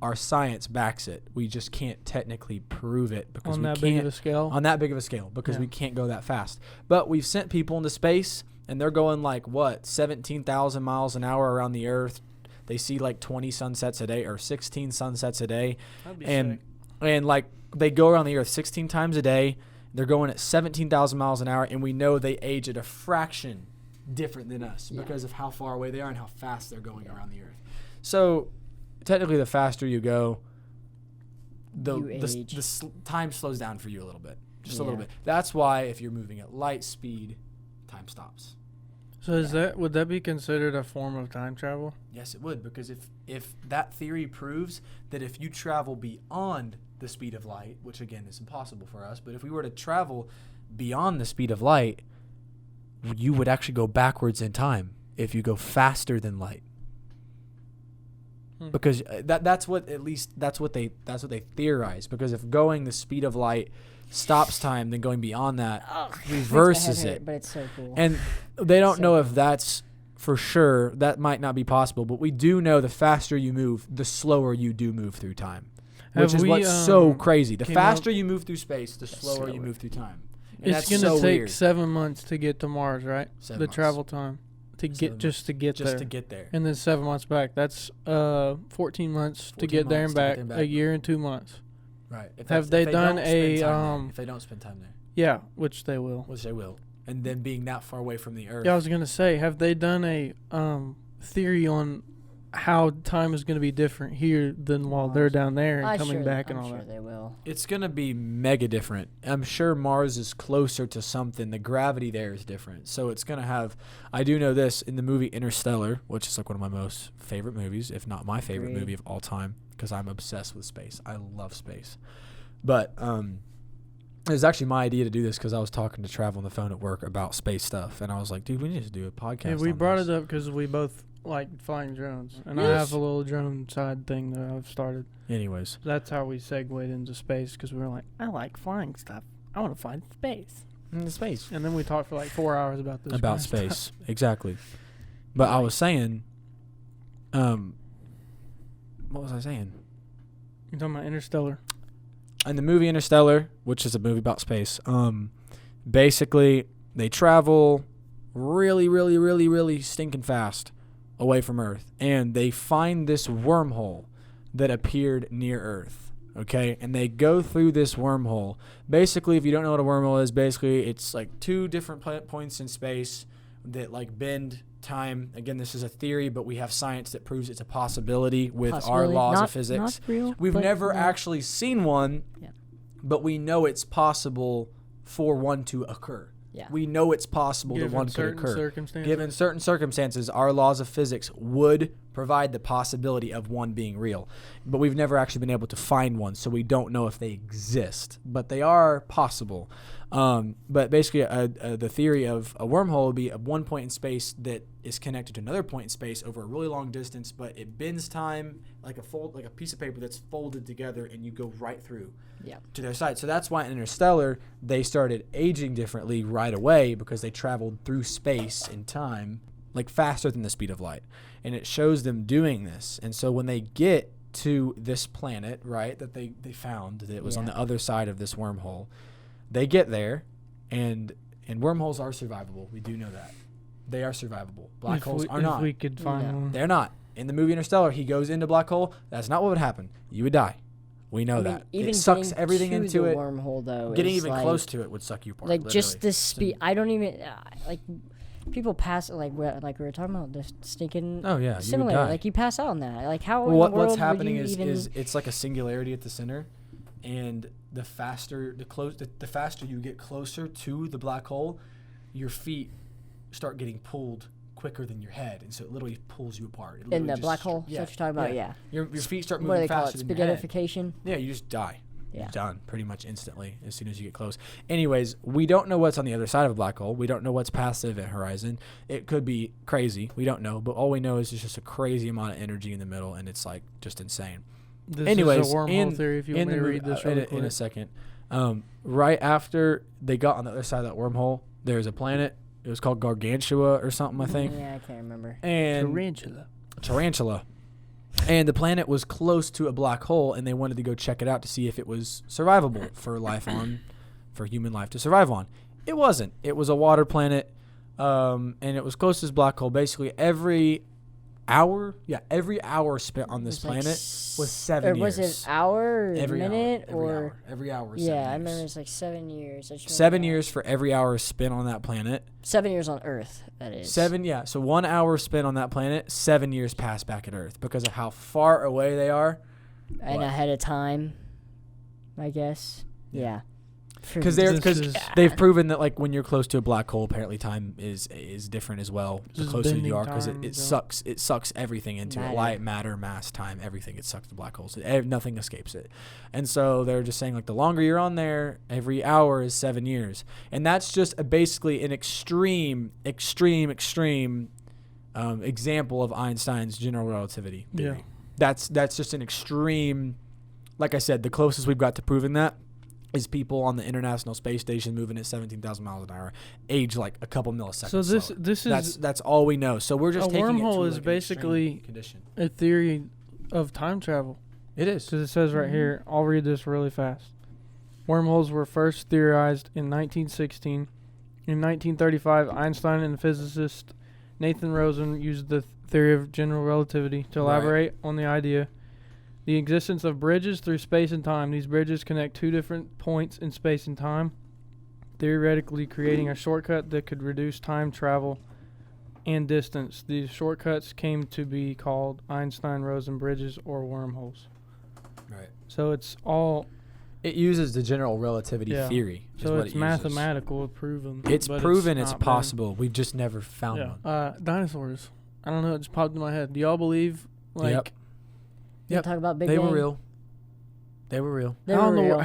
A: our science backs it, we just can't technically prove it because
B: on
A: we
B: that
A: can't
B: big of a scale.
A: on that big of a scale because
B: Yeah.
A: we can't go that fast. But we've sent people into space, and they're going like 17,000 miles an hour around the Earth. They see like 20 sunsets a day or 16 sunsets a day.
B: That'd be
A: and
B: sick.
A: like they go around the Earth 16 times a day. They're going at 17,000 miles an hour, and we know they age at a fraction different than us
C: Yeah.
A: because of how far away they are and how fast they're going around the Earth. So technically, the faster you go,
C: You age.
A: time slows down for you a little bit, just a
C: Yeah.
A: little bit. That's why if you're moving at light speed, time stops.
B: So would that be considered a form of time travel?
A: Yes, it would, because if that theory proves that if you travel beyond the speed of light, which again is impossible for us, but if we were to travel beyond the speed of light, you would actually go backwards in time if you go faster than light. Because that's what they theorize. Because if going the speed of light stops time, then going beyond that reverses it.
C: But it's so cool.
A: And they don't know if that's for sure. That might not be possible. But we do know the faster you move, the slower you do move through time. Which is what's so crazy. The faster you move through space, the slower you move through time. And
B: it's going to take 7 months to get to Mars, right?
A: 7
B: the
A: months.
B: travel time. To get
A: Just to get there.
B: And then 7 months back. That's 14 months to get there and back. A year and 2 months.
A: Right. If
B: they done
A: if they don't spend time there.
B: Yeah, which they will.
A: And then being that far away from the Earth.
B: Yeah, I was gonna say, have they done a theory on how time is gonna be different here than while they're down there and coming back and all that?
C: I'm sure they will.
A: It's gonna be mega different. I'm sure Mars is closer to something. The gravity there is different, so it's gonna have. I do know this in the movie Interstellar, which is like one of my most favorite movies, if not my favorite movie of all time, because I'm obsessed with space. I love space, but it was actually my idea to do this because I was talking to Trav on the phone at work about space stuff, and I was like, dude, we need to do a podcast.
B: Yeah, we
A: on
B: brought
A: this.
B: it up because we both like flying drones, and
A: Yes.
B: I have a little drone side thing that I've started.
A: Anyways,
B: That's how we segued into space, because we were like, I like flying stuff. I want to fly in space.
A: in space.
B: And then we talked for like 4 hours about this.
A: About
B: kind of
A: space,
B: stuff.
A: exactly. But I was saying, what was I saying?
B: You're talking about Interstellar.
A: In the movie Interstellar, which is a movie about space, basically they travel really, really, really, really stinking fast away from Earth, and they find this wormhole that appeared near Earth. Okay, and they go through this wormhole. Basically, if you don't know what a wormhole is, basically it's like two different points in space that like bend time. Again, this is a theory, but we have science that proves it's a possibility with our laws of physics.
C: Not real,
A: We've never actually seen one, but we know it's possible for one to occur.
C: Yeah.
A: We know it's possible that one could
B: certain
A: occur.
B: circumstances.
A: Given certain circumstances, our laws of physics would provide the possibility of one being real. But we've never actually been able to find one, so we don't know if they exist. But they are possible. But basically, the theory of a wormhole would be at one point in space that is connected to another point in space over a really long distance, but it bends time like a piece of paper that's folded together, and you go right through to their side. So that's why in Interstellar, they started aging differently right away, because they traveled through space and time like faster than the speed of light. And it shows them doing this. And so when they get to this planet, right, that they found that was on the other side of this wormhole, they get there, and wormholes are survivable. We do know that. They are survivable. Black holes are not.
B: If we could find one.
A: They're not. In the movie Interstellar, he goes into black hole. That's not what would happen. You would die. We know that.
C: Even
A: It sucks
C: getting
A: everything
C: to
A: into
C: the
A: it.
C: wormhole, though,
A: Getting
C: is
A: even
C: like,
A: close to it would suck you apart.
C: Like just
A: literally.
C: the speed. I don't even like. People pass like we were talking about the stinking.
A: Oh yeah, you would
C: similar.
A: die.
C: Like you pass out on that. Like how?
A: Well,
C: in the
A: what's
C: world
A: happening
C: would you even,
A: is it's like a singularity at the center, and the faster you get closer to the black hole, your feet start getting pulled quicker than your head, and so it literally pulls you apart.
C: in the black hole. Is that what you're talking about? Yeah.
A: Your feet start
C: What do
A: moving
C: they call it?
A: faster than your head.
C: Spaghettification.
A: Yeah, you just die.
C: Yeah.
A: You're done pretty much instantly as soon as you get close. Anyways, we don't know what's on the other side of a black hole. We don't know what's past the event horizon. It could be crazy. We don't know. But all we know is there's just a crazy amount of energy in the middle, and it's like just insane.
B: This
A: Anyways,
B: is a wormhole theory. If you want me to read this really quick.
A: in a second. Right after they got on the other side of that wormhole, there's a planet. It was called Gargantua or something, I think.
C: Yeah, I can't remember.
A: And Tarantula. And the planet was close to a black hole, and they wanted to go check it out to see if it was survivable for human life to survive on. It wasn't. It was a water planet, and it was close to this black hole. Basically, every hour spent on this planet was 7 years.
C: Or was it hour or
A: Every
C: minute
A: hour, every hour. Was 7
C: Yeah,
A: years.
C: I remember it's like 7 years.
A: 7 years for every hour spent on that planet.
C: 7 years on Earth. That is
A: 7, yeah. So 1 hour spent on that planet, 7 years passed back at Earth because of how far away they are.
C: and
A: What?
C: ahead of time, I guess. Yeah.
A: Because they've proven that like when you're close to a black hole, apparently time is different as well. The
B: Just
A: closer
B: bending
A: you are, because
B: time,
A: it
B: yeah.
A: sucks everything into it. Light, matter, mass, time, everything. It sucks the black holes. Nothing escapes it. And so they're just saying like the longer you're on there, every hour is 7 years, and that's just basically an extreme example of Einstein's general relativity theory.
B: Yeah.
A: That's just an extreme. Like I said, the closest we've got to proving that is people on the International Space Station moving at 17,000 miles an hour, age like a couple milliseconds.
B: So
A: slower.
B: this is
A: that's all we know. So we're just
B: a
A: taking it to
B: wormhole
A: like
B: is
A: an
B: basically
A: extreme condition.
B: a theory of time travel.
A: It is.
B: Because it says right here, I'll read this really fast. Wormholes were first theorized in 1916. In 1935, Einstein and physicist Nathan Rosen used the theory of general relativity to elaborate on the idea. The existence of bridges through space and time. These bridges connect two different points in space and time, theoretically creating a shortcut that could reduce time travel and distance. These shortcuts came to be called Einstein-Rosen bridges or wormholes.
A: Right.
B: So it's all...
A: It uses the general relativity
B: Yeah.
A: theory.
B: So it's mathematical, proven.
A: It's
B: but
A: proven it's
B: not been-
A: possible. We've just never found one.
B: Dinosaurs. I don't know. It just popped in my head. Do y'all believe, like...
A: Yep.
C: You talk about Big
A: They
C: Bang.
A: were real. They were real.
C: They
B: How
C: were
B: in the
C: real.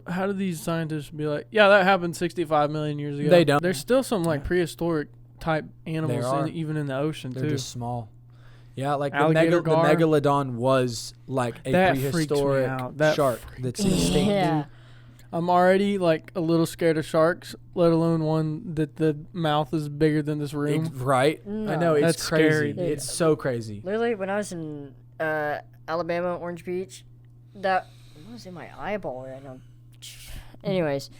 B: how do these scientists be like, yeah, that happened 65 million years ago?
A: They don't.
B: There's still some like prehistoric type animals
A: are.
B: even in the ocean
A: They're
B: too.
A: just small. Yeah, like the
B: Alligator gar.
A: megalodon was like a
B: That freaks me
A: prehistoric
B: out. That
A: shark that's extinct.
C: Yeah.
B: I'm already like a little scared of sharks, let alone one that the mouth is bigger than this room.
A: Right? I
C: No.
A: know, it's
B: That's
A: crazy.
B: scary.
A: It's so crazy.
C: Literally, when I was in Alabama, Orange Beach, that was in my eyeball right now. Anyways,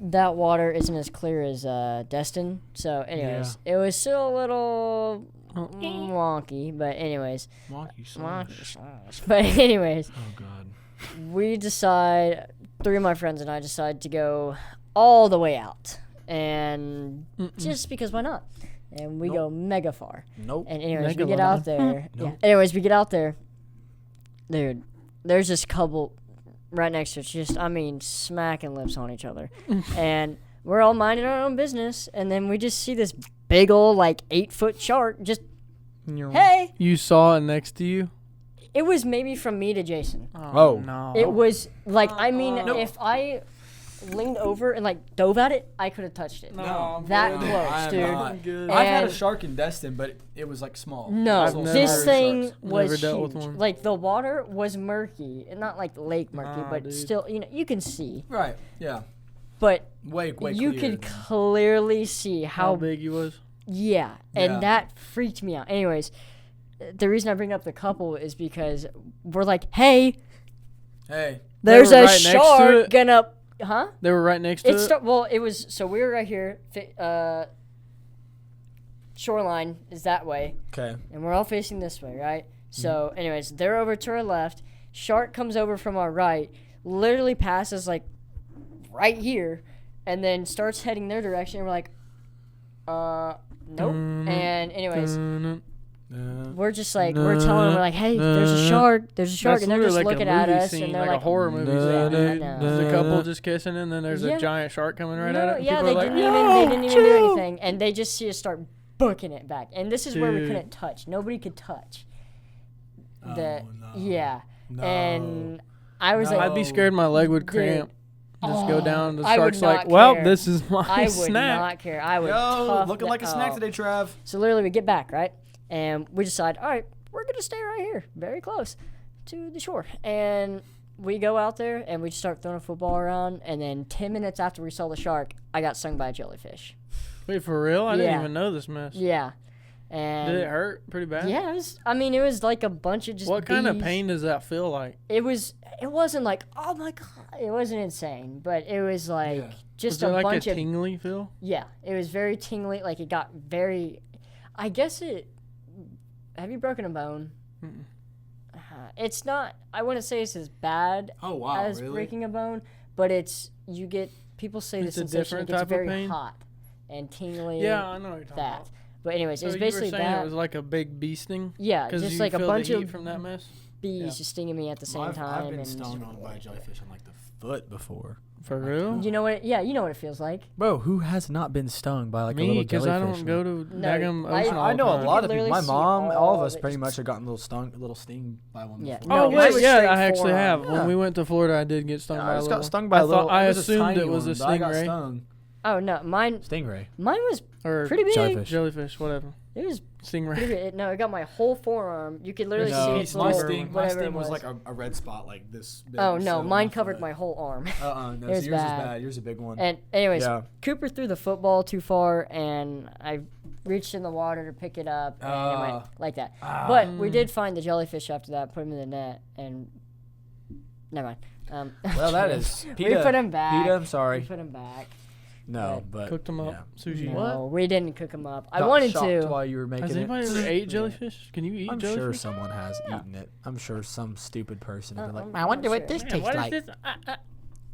C: that water isn't as clear as Destin. So, anyways, it was still a little wonky. But anyways, But anyways,
A: Oh God.
C: we decide. 3 of my friends and I decide to go all the way out, and just because why not? And we go mega far.
A: Nope.
C: And anyways, we
B: Megalodon.
C: get out there.
A: Nope.
C: Yeah. Anyways, we get out there. Dude, there's this couple right next to us, just, I mean, smacking lips on each other. And we're all minding our own business. And then we just see this big old, like, 8-foot shark just, hey!
B: You saw it next to you?
C: It was maybe from me to Jason.
A: Oh.
B: No.
C: It was, like, I mean, if I leaned over and, like, dove at it, I could have touched it.
B: No,
C: That
B: I'm
C: close,
A: I am
C: dude.
A: not.
B: good.
A: I've had a
C: And-
A: shark in Destin, but it was like small.
C: No,
B: I've never
C: this
B: heard
C: thing
A: sharks.
C: was
B: Never dealt with
C: huge.
B: one.
C: Like, the water was murky. And not like lake murky,
B: Nah,
C: but
B: dude.
C: still, you know, you can see.
A: Right. Yeah.
C: But
A: Way
C: you
A: clear.
C: could clearly see
B: How
C: how
B: big he was?
C: yeah, and
A: Yeah.
C: that freaked me out. Anyways, the reason I bring up the couple is because we're like, hey,
A: Hey.
C: there's
B: were
C: a
B: right next to
C: shark
B: it?
C: gonna, huh?
B: They were right next to it?
C: Well, it was, so we were right here, shoreline is that way,
A: Okay.
C: and we're all facing this way, right? So, anyways, they're over to our left, shark comes over from our right, literally passes, like, right here, and then starts heading their direction, and we're like, nope. And anyways, we're just like, we're telling them, we're like, hey, there's a shark, and
B: That's
C: they're just
B: literally like
C: looking
B: a
C: at
B: movie
C: us,
B: scene,
C: and they're
B: like
C: like,
B: a horror movie scene,
C: yeah,
B: dude.
C: I know.
B: There's a couple just kissing, and then there's
C: Yeah.
B: a giant shark coming right
C: No,
B: at it.
C: yeah,
B: People
C: they
B: are like,
C: didn't even do anything, and they just see us start booking it back, and this is where we
B: Dude.
C: couldn't touch. Nobody could touch.
A: Oh,
C: The
A: no.
C: yeah,
A: No.
C: and I was
A: No.
C: like,
B: I'd be scared my leg would
C: Dude.
B: cramp. Just go down. The
C: I would
B: shark's like,
C: not
B: well,
C: care.
B: this is my
C: I would
B: snack.
C: not care. I would.
A: Yo,
C: tough
A: looking like a
C: that-
A: snack
C: oh.
A: today, Trav.
C: So literally, we get back right, and we decide, all right, we're gonna stay right here, very close to the shore, and we go out there and we just start throwing a football around, and then 10 minutes after we saw the shark, I got stung by a jellyfish.
B: Wait, for real? I didn't
C: Yeah.
B: even know this mess.
C: Yeah, and
B: Did it hurt pretty bad?
C: Yeah, it was. I mean, it was like a bunch of just.
B: What kind of
C: bees.
B: pain does that feel like?
C: It was. It wasn't like, oh my god, it wasn't insane, but it was like
A: Yeah.
C: just
B: Was
C: a
B: it like
C: bunch
B: a
C: of.
B: tingly feel?
C: Yeah, it was very tingly. Like it got very. I guess it. Have you broken a bone?
B: Mm-mm.
C: It's not. I wouldn't say it's as bad
A: Oh wow,
C: as
A: really?
C: breaking a bone, but it's you get people say
B: It's
C: the
B: a
C: sensation
B: different
C: it gets
B: type of
C: very
B: pain?
C: hot and tingly.
B: Yeah, I know what you're talking
C: that. But anyways,
B: So
C: it's
B: you
C: basically
B: were saying
C: that.
B: it was like a big bee sting?
C: Yeah,
B: Because
C: just
B: you
C: like a
B: feel
C: bunch
B: the heat
C: of
B: from that mess?
C: bees stinging me at the same time.
A: I've been
C: and
A: stung by a jellyfish on like the foot before.
B: For real?
C: You know what? Yeah, you know what it feels like.
A: Bro, who has not been stung by like a
B: Me,
A: little
B: because
A: jellyfish?
B: I don't go to daggum
C: I-
B: ocean all
A: I
B: the
A: know a
B: time.
A: lot
C: You
A: of
C: can
A: people. My
C: literally see
A: mom, all of
C: all
A: us
C: of it
A: pretty
C: just-
A: much have gotten a little sting by one
C: Yeah.
A: before.
C: No,
B: Oh
C: mine
B: wait,
C: was
B: yeah,
C: straight
B: I actually
C: forearm.
B: have.
A: Yeah.
B: When we went to Florida, I did get stung by
A: I
B: a
A: just
B: little.
A: got stung by a little.
B: I
A: it was a
B: assumed
A: tiny
B: it was a
A: one, but I got
B: stingray.
A: stung.
C: Oh no, mine
A: Stingray.
C: was
B: Or
C: pretty big.
A: Jellyfish.
B: jellyfish, whatever.
C: It was
B: Stingray.
C: pretty big. No, it got my whole forearm. You could literally
B: No,
C: see
B: my
C: its
A: my
C: little
A: sting
C: whatever it
A: was like a red spot like this big.
C: Oh no,
A: so
C: mine
A: my
C: covered
A: foot.
C: my whole arm.
A: No,
C: It was
A: so yours is
C: bad.
A: bad. Yours is a big one.
C: And anyways,
A: Yeah.
C: Cooper threw the football too far, and I reached in the water to pick it up, and it went like that. But we did find the jellyfish after that, put him in the net, and never mind.
A: Well, that is.
C: we put him back.
A: PETA, I'm
C: We
A: sorry.
C: put him back.
A: No, but
B: Cooked them up.
A: yeah.
B: Sushi.
C: No, we didn't cook him up. I
A: Got
C: wanted
A: shocked
C: to.
A: while you were making
B: Has
A: it.
B: anybody ever ate jellyfish? Can you eat
A: I'm
B: jellyfish?
A: sure someone has eaten it. I'm sure some stupid person has been like,
C: I wonder what this
D: Yeah, what is this?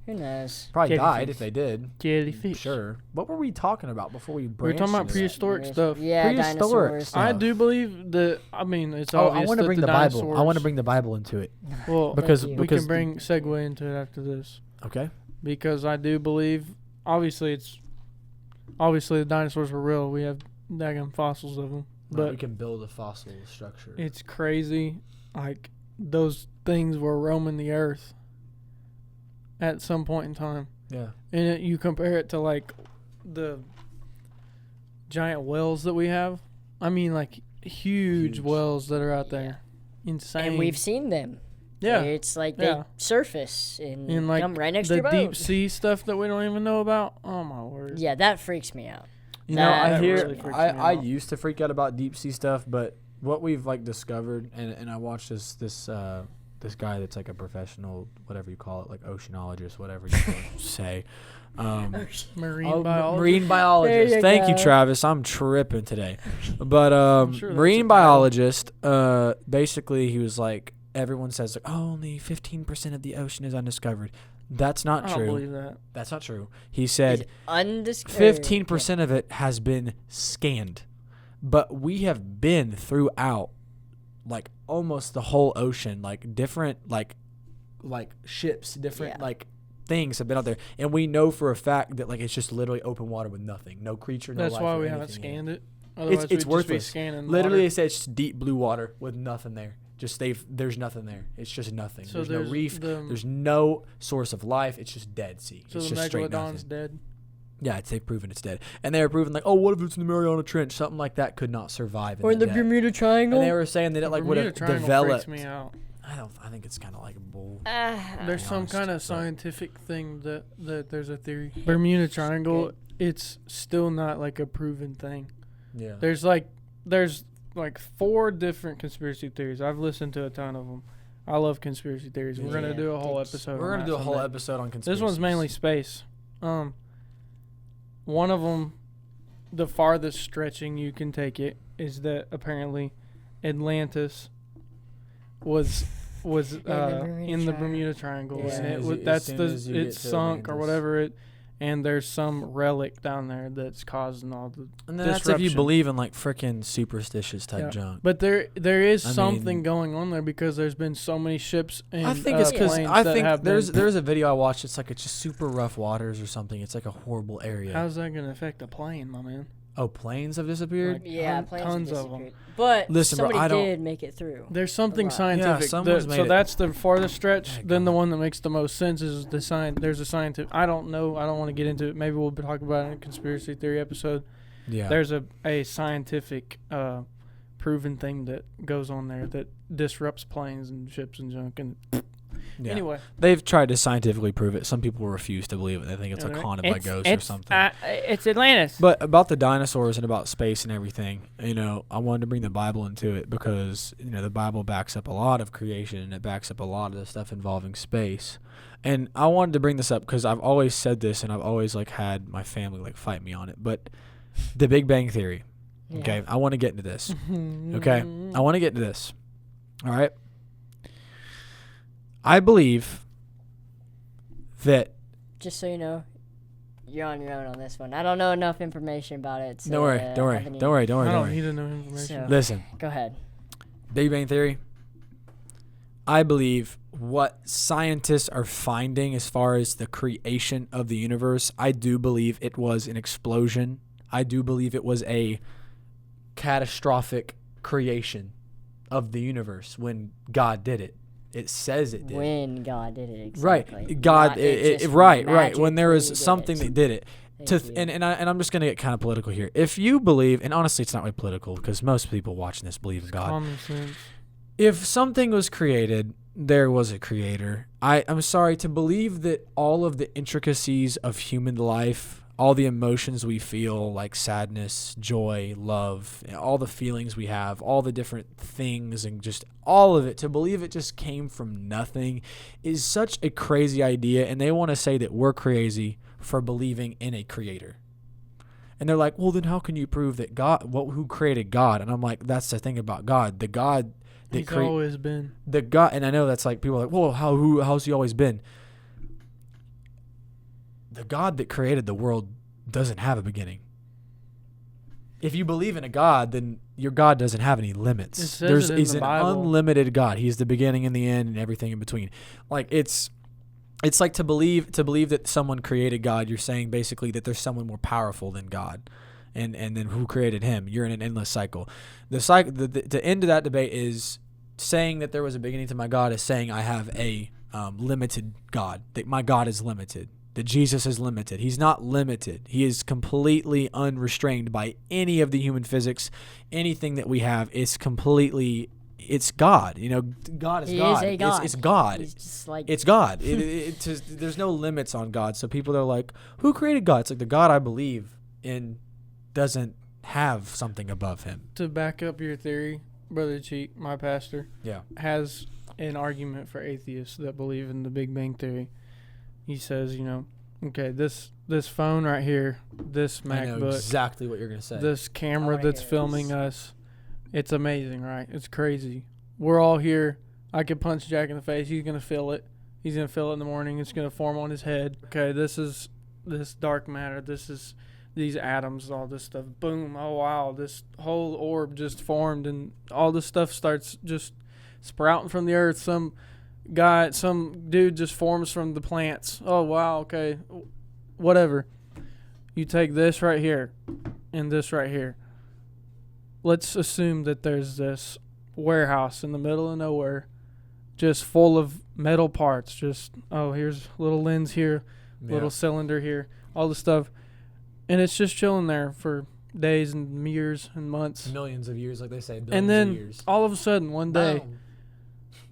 C: Who knows?
A: probably
B: Jellyfish.
A: died if they did.
B: Jellyfish.
A: Sure. What were we talking about before we
B: We were
A: branched
B: talking about
A: into that?
B: prehistoric stuff.
C: Yeah,
A: Prehistoric
C: dinosaurs.
A: stuff.
B: I do believe that. I mean, it's
A: Oh,
B: obvious
A: I want
B: that
A: to bring
B: the
A: the Bible. I
B: dinosaurs-
A: want to bring the Bible into it
B: Well,
A: because
C: you.
B: we
A: because
B: can bring segue into it after this
A: okay.
B: because I do believe. Obviously the dinosaurs were real. We have daggum fossils of them,
A: But we
B: but
A: can build a fossil structure.
B: it's crazy. Like those things were roaming the earth at some point in time.
A: Yeah.
B: And you compare it to like the giant wells that we have. I mean, like huge
A: Huge.
B: wells that are out there. Insane.
C: And we've seen them.
B: yeah,
C: It's like
B: Yeah.
C: they surface and
B: and like
C: come right next to
B: the
C: your
B: deep
C: boat.
B: sea stuff that we don't even know about. Oh my word!
C: Yeah, that freaks me out.
A: You know, I
C: That
A: hear.
B: really freaks me
A: I
B: out.
A: used to freak out about deep sea stuff, but what we've like discovered, and I watched this guy that's like a professional, whatever you call it, like oceanologist, whatever you wanna say.
B: Marine biology.
A: Marine biologist.
C: you
A: Thank you,
C: go.
A: Travis. I'm tripping today. But
B: sure that's
A: marine
B: a title.
A: biologist. Basically, he was like, everyone says like, oh, only 15% of the ocean is undiscovered. That's not
B: I don't
A: true.
B: believe that.
A: That's not true. He said
C: Undiscovered.
A: 15% of it has been scanned, but we have been throughout like almost the whole ocean, like different like ships, different
C: Yeah.
A: like things have been out there, and we know for a fact that like it's just literally open water with nothing, no creature, no
B: That's
A: life
B: why
A: or
B: we haven't
A: anything in
B: scanned it.
A: It's
B: Otherwise we'd just be
A: worthless.
B: scanning
A: Literally, they
B: water.
A: say it's just deep blue water with nothing there. Just there's nothing there. It's just nothing.
B: So
A: there's no reef.
B: the-
A: There's no source of life. It's just dead sea.
B: So
A: it's
B: the
A: just straight
B: megalodon's
A: nothing.
B: dead.
A: Yeah, they've proven it's dead. And they were proving like, oh, what if it's in the Mariana Trench? Something like that could not survive.
C: Or in the
A: depth.
C: Bermuda Triangle.
A: And they were saying that it like would
B: Bermuda
A: have
B: Triangle
A: developed.
B: freaks me out.
A: I think it's kind of like a bull.
B: There's some
A: honest,
B: kind of
A: but-
B: scientific thing that there's a theory. Bermuda Triangle, it's still not like a proven thing.
A: Yeah.
B: There's like 4 different conspiracy theories. I've listened to a ton of them. I love conspiracy theories. We're gonna
C: Yeah,
B: do a whole
C: it's-
B: episode.
A: We're
B: on
A: gonna
B: that
A: do a whole
B: someday.
A: episode on conspiracy.
B: This one's mainly space. One of them, the farthest stretching you can take it, is that apparently Atlantis was in the Bermuda Triangle,
C: Yeah.
B: and
A: As you- as
B: that's
A: soon
B: the
A: as you get
B: it's
A: to
B: sunk or
A: Atlantis.
B: whatever it, and there's some relic down there that's causing all the
A: And that's if you
B: disruption.
A: believe in like freaking superstitious type
B: Yeah.
A: junk.
B: But there is
A: I
B: something
A: mean-
B: going on there because there's been so many ships and
A: I think it's because
B: planes
A: I
B: that
A: think
B: have
A: there's
B: been.
A: a video I watched. It's like it's just super rough waters or something. It's like a horrible area.
B: How's that gonna affect a plane, my man?
A: Oh, planes have disappeared.
C: Yeah,
B: Ton-
C: planes
B: tons
C: have
B: of 'em.
C: disappeared. But
A: Listen, bro,
C: somebody
A: I don't-
C: did make it through.
B: There's something
C: lot.
B: scientific.
A: Yeah, someone's made
B: so
A: it.
B: that's the farthest stretch.
A: Heck,
B: Then the
A: God.
B: one that makes the most sense is the There's a scientific. I don't know. I don't want to get into it. Maybe we'll be talking about it in a conspiracy theory episode.
A: Yeah.
B: There's a scientific proven thing that goes on there that disrupts planes and ships and junk. And
A: Yeah.
B: anyway,
A: They've tried to scientifically prove it. Some people refuse to believe it. They think it's like haunted by ghosts or something.
D: It's Atlantis.
A: But about the dinosaurs and about space and everything, I wanted to bring the Bible into it because, the Bible backs up a lot of creation and it backs up a lot of the stuff involving space. And I wanted to bring this up because I've always said this and I've always had my family fight me on it. But the Big Bang Theory,
C: Yeah.
A: okay, I want to get into this. Okay, I want to get into this. All right. I believe that.
C: Just so you know, you're on your own on this one. I don't know enough information about it. So
A: Don't worry.
C: have any-
A: Don't worry.
B: I don't need to know information.
C: So-
A: Listen,
C: Go ahead.
A: Big Bang Theory. I believe what scientists are finding as far as the creation of the universe, I do believe it was an explosion. I do believe it was a catastrophic creation of the universe when God did it. It says it did.
C: When God did it, exactly.
A: Right. God,
C: Not it just
A: right. When there was
C: magically
A: something
C: did it.
A: that did it.
C: Thank you.
A: And I'm just going to get kind of political here. If you believe, and honestly it's not really political because most people watching this believe in God.
B: Common sense.
A: If something was created, there was a creator. I'm sorry to believe that all of the intricacies of human life, all the emotions we feel like sadness, joy, love, all the feelings we have, all the different things and just all of it, to believe it just came from nothing is such a crazy idea. And they want to say that we're crazy for believing in a creator. And they're like, well, then how can you prove that who created God? And I'm like, that's the thing about God. The God that
B: He's always been.
A: The God, and I know that's like, people are like, well, how's he always been? The God that created the world doesn't have a beginning. If you believe in a God, then your God doesn't have any limits. He's an unlimited God. He's the beginning and the end and everything in between. Like it's like to believe that someone created God, you're saying basically that there's someone more powerful than God. And then who created him? You're in an endless cycle. The end of that debate is saying that there was a beginning to my God is saying I have a limited God, that my God is limited, that Jesus is limited. He's not limited. He is completely unrestrained by any of the human physics. Anything that we have is completely, it's God. You know, God is God.
C: Is a God.
A: It's God.
C: He's just like,
A: it's God. There's no limits on God. So people are like, who created God? It's like the God I believe in doesn't have something above him.
B: To back up your theory, Brother Cheek, my pastor, has an argument for atheists that believe in the Big Bang Theory. He says, okay, this phone right here, this MacBook,
A: I know exactly what you're going to say.
B: This camera that's filming us, it's amazing, right? It's crazy. We're all here. I could punch Jack in the face. He's going to feel it. He's going to feel it in the morning. It's going to form on his head. Okay, this is this dark matter. This is these atoms, all this stuff. Boom. Oh, wow. This whole orb just formed, and all this stuff starts just sprouting from the earth. Some dude just forms from the plants. Oh, wow. Okay. Whatever. You take this right here and this right here. Let's assume that there's this warehouse in the middle of nowhere just full of metal parts. Just, here's a little lens here, little cylinder here, all the stuff. And it's just chilling there for days and years and months.
A: Millions of years, like they say.
B: And then all of a sudden, one day,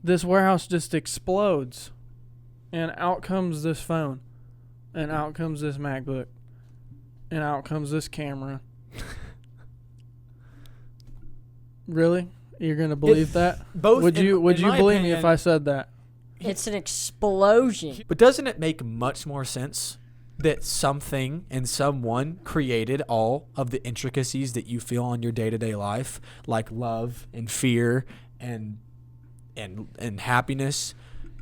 B: this warehouse just explodes. And out comes this phone. And out comes this MacBook. And out comes this camera. Really? You're going to believe that? Would you believe me if I said that?
C: It's an explosion.
A: But doesn't it make much more sense that something and someone created all of the intricacies that you feel on your day-to-day life, like love and fear and happiness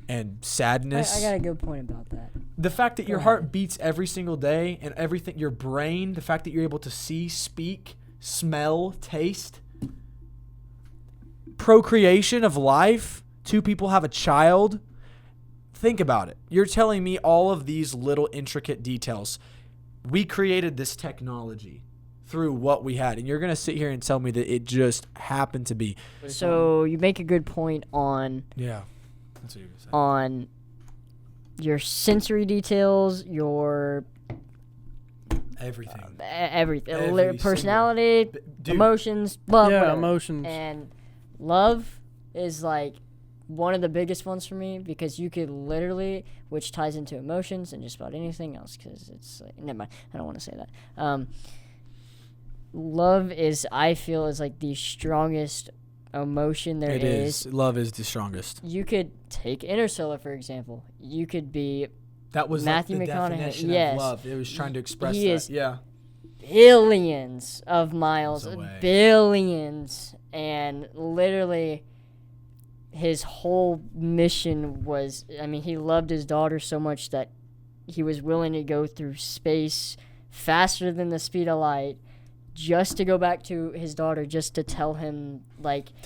A: and sadness?
C: I got a good point about that.
A: The fact that your heart beats every single day and everything, your brain, the fact that you're able to see, speak, smell, taste, procreation of life, two people have a child. Think about it. You're telling me all of these little intricate details. We created this technology through what we had, and you're going to sit here and tell me that it just happened to be.
C: So you make a good point on
A: that's what you're saying.
C: On your sensory details, your
A: everything,
C: everything, personality, emotions, whatever.
B: Emotions.
C: And love is like one of the biggest ones for me, because you could literally, which ties into emotions and just about anything else, because it's like, never mind, I don't want to say that. Love is, I feel, is like the strongest emotion there is.
A: Love is the strongest.
C: You could take Interstellar, for example. You could be
A: that was
C: Matthew
A: like the
C: McConaughey.
A: definition of love. It was trying to express
C: he
A: that.
C: Is billions of miles, billions, and literally his whole mission was, he loved his daughter so much that he was willing to go through space faster than the speed of light just to go back to his daughter, just to tell him,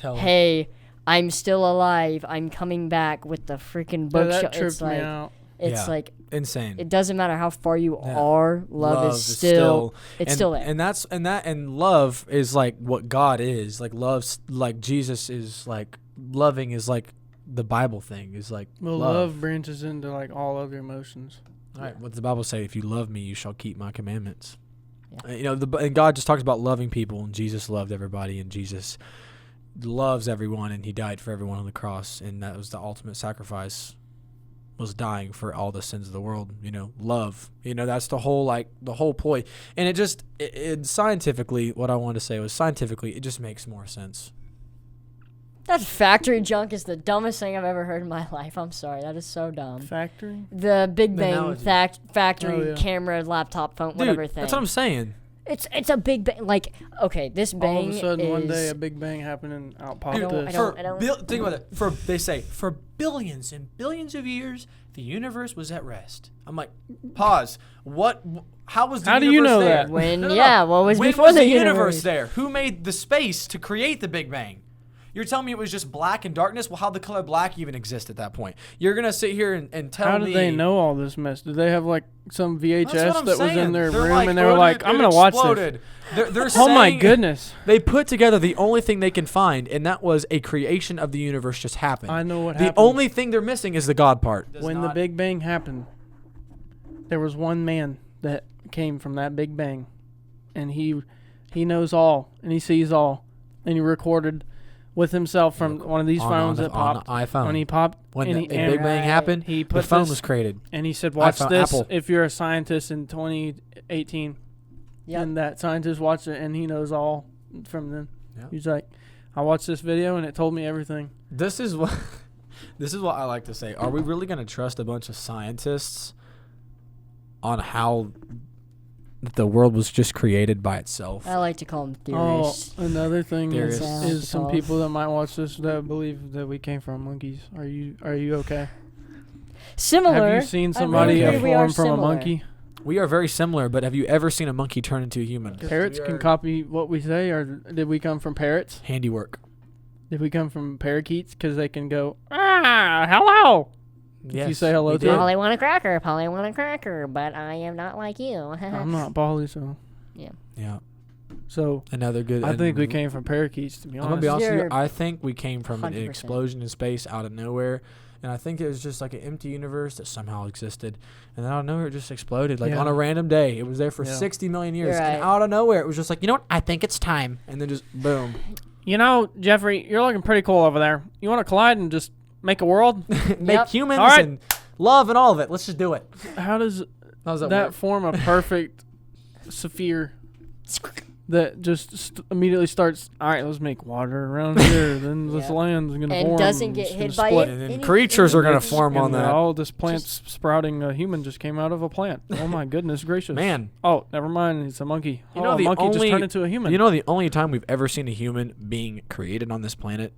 C: hey, I'm still alive. I'm coming back with the freaking bookshelf.
B: That tripped me out.
C: It's
A: Yeah.
C: like
A: Insane.
C: it doesn't matter how far you
A: Yeah.
C: are. Love is still it's still there.
A: And love is like what God is. Like love's like Jesus is like loving is like the Bible thing is like
B: Well, love branches into like all other emotions.
A: All right, what does the Bible say? If you love me, you shall keep my commandments.
C: Yeah.
A: You know, and God just talks about loving people, and Jesus loved everybody, and Jesus loves everyone, and he died for everyone on the cross, and that was the ultimate sacrifice, was dying for all the sins of the world. You know, love. You know, that's the whole point. And it scientifically, what I wanted to say was scientifically, it just makes more sense.
C: That factory junk is the dumbest thing I've ever heard in my life. I'm sorry. That is so dumb.
B: Factory?
C: The Big
A: The
C: Bang
A: analogy.
C: factory
B: yeah.
C: camera, laptop, phone,
A: Dude,
C: whatever thing.
A: that's what I'm saying.
C: It's a Big Bang. Like, okay, this bang
B: All of a sudden,
C: is...
B: one day, a big bang happened and out popped
C: don't-
B: this.
C: I don't-
A: Think about it. They say for billions and billions of years, the universe was at rest. I'm like, pause. What? How was the
B: How do
A: universe
B: you know
A: there?
B: that?
C: When,
A: No.
C: yeah, what was
A: When
C: before
A: was
C: the
A: universe there? Who made the space to create the Big Bang? You're telling me it was just black and darkness? Well, how did the color black even exist at that point? You're gonna sit here and tell me.
B: How did they know all this mess? Did they have like some
A: That's
B: VHS
A: what I'm
B: that was
A: saying.
B: in their
A: They're
B: room
A: like,
B: and they were
A: "Oh,
B: like,
A: dude,
B: I'm
A: it
B: going to watch this?
A: exploded." They're
B: Oh my
A: saying-
B: goodness.
A: They put together the only thing they can find, and that was a creation of the universe just happened.
B: I know what
A: The
B: happened.
A: only thing they're missing is the God part.
B: When the Big Bang happened, there was one man that came from that Big Bang, and he knows all, and he sees all, and he recorded with himself from one of these phones that popped.
A: on an iPhone.
B: When he popped,
A: When
B: and
A: the
B: he,
A: Big Bang happened,
B: he
A: the
B: put
A: phone
B: this-
A: was created.
B: and he said, watch
A: iPhone,
B: this
A: Apple.
B: if you're a scientist in 2018.
C: Yep.
B: And that scientist watched it, and he knows all from then.
A: Yep.
B: He's like, I watched this video, and it told me everything.
A: This is what I like to say. Are we really going to trust a bunch of scientists on how the world was just created by itself?
C: I like to call them
B: Oh,
C: theorists.
B: another thing
A: Theorists.
B: is some people that might watch this that believe that we came from monkeys. Are you okay?
C: Similar.
B: Have you seen
C: I
B: somebody
A: really
C: agree we are
B: form from a
C: similar.
B: monkey?
A: We are very similar, but have you ever seen a monkey turn into a human?
B: Parrots can copy what we say, or did we come from parrots?
A: Handiwork.
B: Did we come from parakeets? Because they can go, hello.
A: Yes,
B: you say hello
A: we
B: to
A: did.
B: it?
C: Polly want a cracker, Polly want a cracker, but I am not like you.
B: I'm not Polly, so.
A: Yeah.
B: So,
A: Another good.
B: I think we came from parakeets, to be
A: I'm
B: honest.
A: gonna be honest with you.
C: You're
A: I think we came from an
C: 100%.
A: explosion in space out of nowhere, and I think it was just like an empty universe that somehow existed, and then out of nowhere it just exploded, like
B: Yeah.
A: on a random day. It was there for
B: Yeah.
A: 60 million years,
C: You're
A: and
C: right.
A: out of nowhere it was just like, you know what? I think it's time, and then just boom.
B: You know, Jeffrey, you're looking pretty cool over there. You want to collide and just make a world?
A: Make
C: Yep.
A: humans
B: All right.
A: and love and all of it. Let's just do it.
B: How does
A: How's
B: that
A: work?
B: form a perfect sphere that just immediately starts, all right, let's make water around here, then this
C: Yeah.
B: land's going to
C: And
B: form.
C: doesn't get
B: it's
C: hit
B: gonna
C: by
B: split.
C: it.
A: And then
C: Any-
A: creatures are gonna
B: It's-
A: form on
B: and
A: that.
B: Oh, this plant's sprouting a human just came out of a plant. Oh my goodness gracious.
A: Man,
B: Oh, never mind. It's a monkey.
A: You know
B: a
A: the
B: monkey just
A: only-
B: turned into a human.
A: you know the only time we've ever seen a human being created on this planet,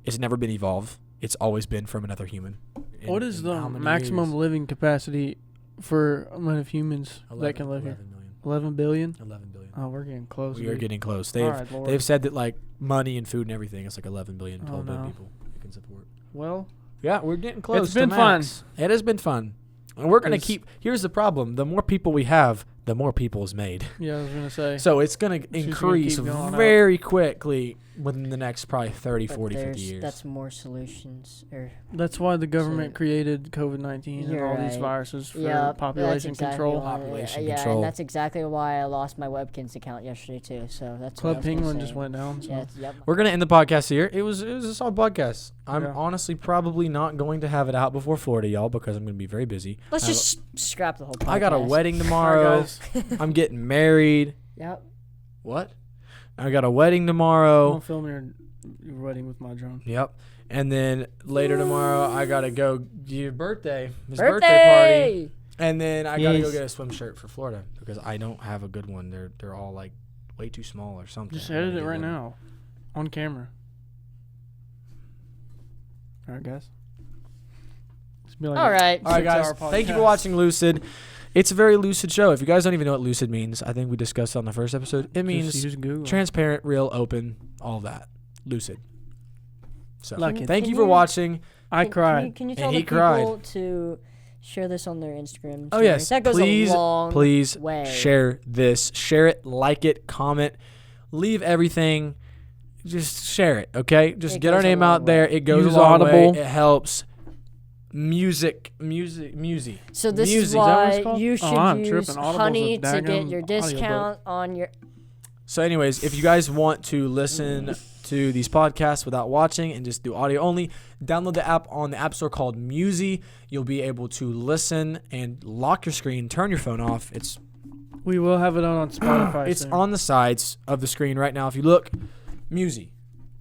A: it's never been evolved. It's always been from another human.
B: What is the
A: how many
B: maximum
A: years?
B: living capacity for amount of humans that can live here?
A: 11 million.
B: 11 billion?
A: 11 billion.
B: Oh, we're getting close.
A: We are
B: dude.
A: getting close.
B: All
A: They've
B: right, Lord.
A: they've said that like money and food and everything, it's like 11 billion, 12
B: Oh,
A: billion
B: no.
A: people it can support.
B: Well,
A: Yeah, we're getting close.
B: It's
A: to
B: been
A: max. It has been fun, and we're gonna
B: 'Cause-
A: keep. Here's the problem: the more people we have, the more people is made.
B: yeah, I was going to say.
A: So it's gonna
B: just gonna
A: increase
B: keep going up.
A: very quickly within the next probably 30,
C: But
A: 40, 50
C: there's-
A: years.
C: That's more solutions.
B: That's why the government
C: So-
B: created COVID-19 and
C: You're
B: all these
C: right.
B: viruses for
C: Yeah,
B: population control.
A: Population
C: yeah,
A: control.
C: and that's exactly why I lost my Webkins account yesterday too. So that's what I
B: Club
C: was gonna
B: Penguin
C: say.
B: just went down. So.
C: Yeah, yep.
A: We're gonna end the podcast here. It was a solid podcast. I'm
B: Yeah.
A: honestly probably not going to have it out before Florida, y'all, because I'm gonna be very busy.
C: Let's
A: I-
C: just scrap the whole podcast.
A: I got a wedding
B: All right,
A: tomorrow.
B: guys.
A: I'm getting married.
C: Yep.
A: What? I got a wedding
B: I'm
A: tomorrow.
B: gonna film your wedding with my drone.
A: Yep. And then later tomorrow, I gotta go do your birthday. His birthday party. And then I gotta go
B: Yes.
A: get a swim shirt for Florida because I don't have a good one. They're all like way too small or something.
B: Just
A: I gotta
B: edit it
A: get
B: right
A: one.
B: now, on camera. All right, guys. It's been like
C: All
B: a
C: right.
A: All right, guys.
B: 6-hour
A: Thank you for
B: podcast.
A: watching Lucid. It's a very lucid show. If you guys don't even know what lucid means, I think we discussed it on the first episode. It
B: Just
A: means
B: use Google.
A: transparent, real, open, all that. Lucid. So
B: Lucky.
A: thank you
C: Can
A: for
C: you-
A: watching.
B: I
C: Can
B: cried.
C: you
A: And
C: tell
A: he
C: the people
A: cried.
C: to share this on their Instagram?
A: Oh yes,
C: stories? That goes
A: please,
C: a long
A: please
C: way.
A: share this. Share it, like it, comment, leave everything. Just share it, okay? Just
C: It
A: get our
C: goes a
A: name
C: long
A: out there.
C: way.
A: It goes
B: Use
A: a long
B: Audible.
A: way. It helps. Music.
C: So this is
A: Music.
B: Is that what it's
C: why
B: called?
C: you
B: Oh,
C: should
B: I'm
C: use
B: tripping. Audible's a
C: Honey to get
B: daggum
C: your
B: audiobook.
C: discount on your.
A: So, anyways, if you guys want to listen to these podcasts without watching and just do audio only, download the app on the App Store called Musi. You'll be able to listen and lock your screen, turn your phone off.
B: We will have it on Spotify.
A: It's
B: soon.
A: on the sides of the screen right now. If you look, Musi,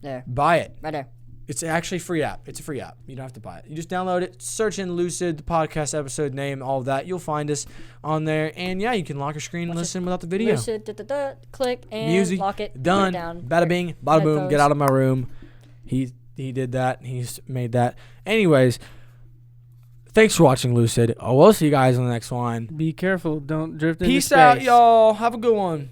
C: There,
A: buy it.
C: right there.
A: It's actually a free app. It's a free app. You don't have to buy it. You just download it, search in Lucid, the podcast episode name, all of that. You'll find us on there. And yeah, you can lock your screen and listen without the video.
C: Lucid, click and
A: Music,
C: lock it.
A: done.
C: Put it down.
A: Bada bing, bada boom.
C: Headphones.
A: Get out of my room. He did that. He's made that. Anyways, thanks for watching, Lucid. We'll see you guys on the next one.
B: Be careful. Don't drift into
A: Peace
B: space.
A: out, y'all. Have a good one.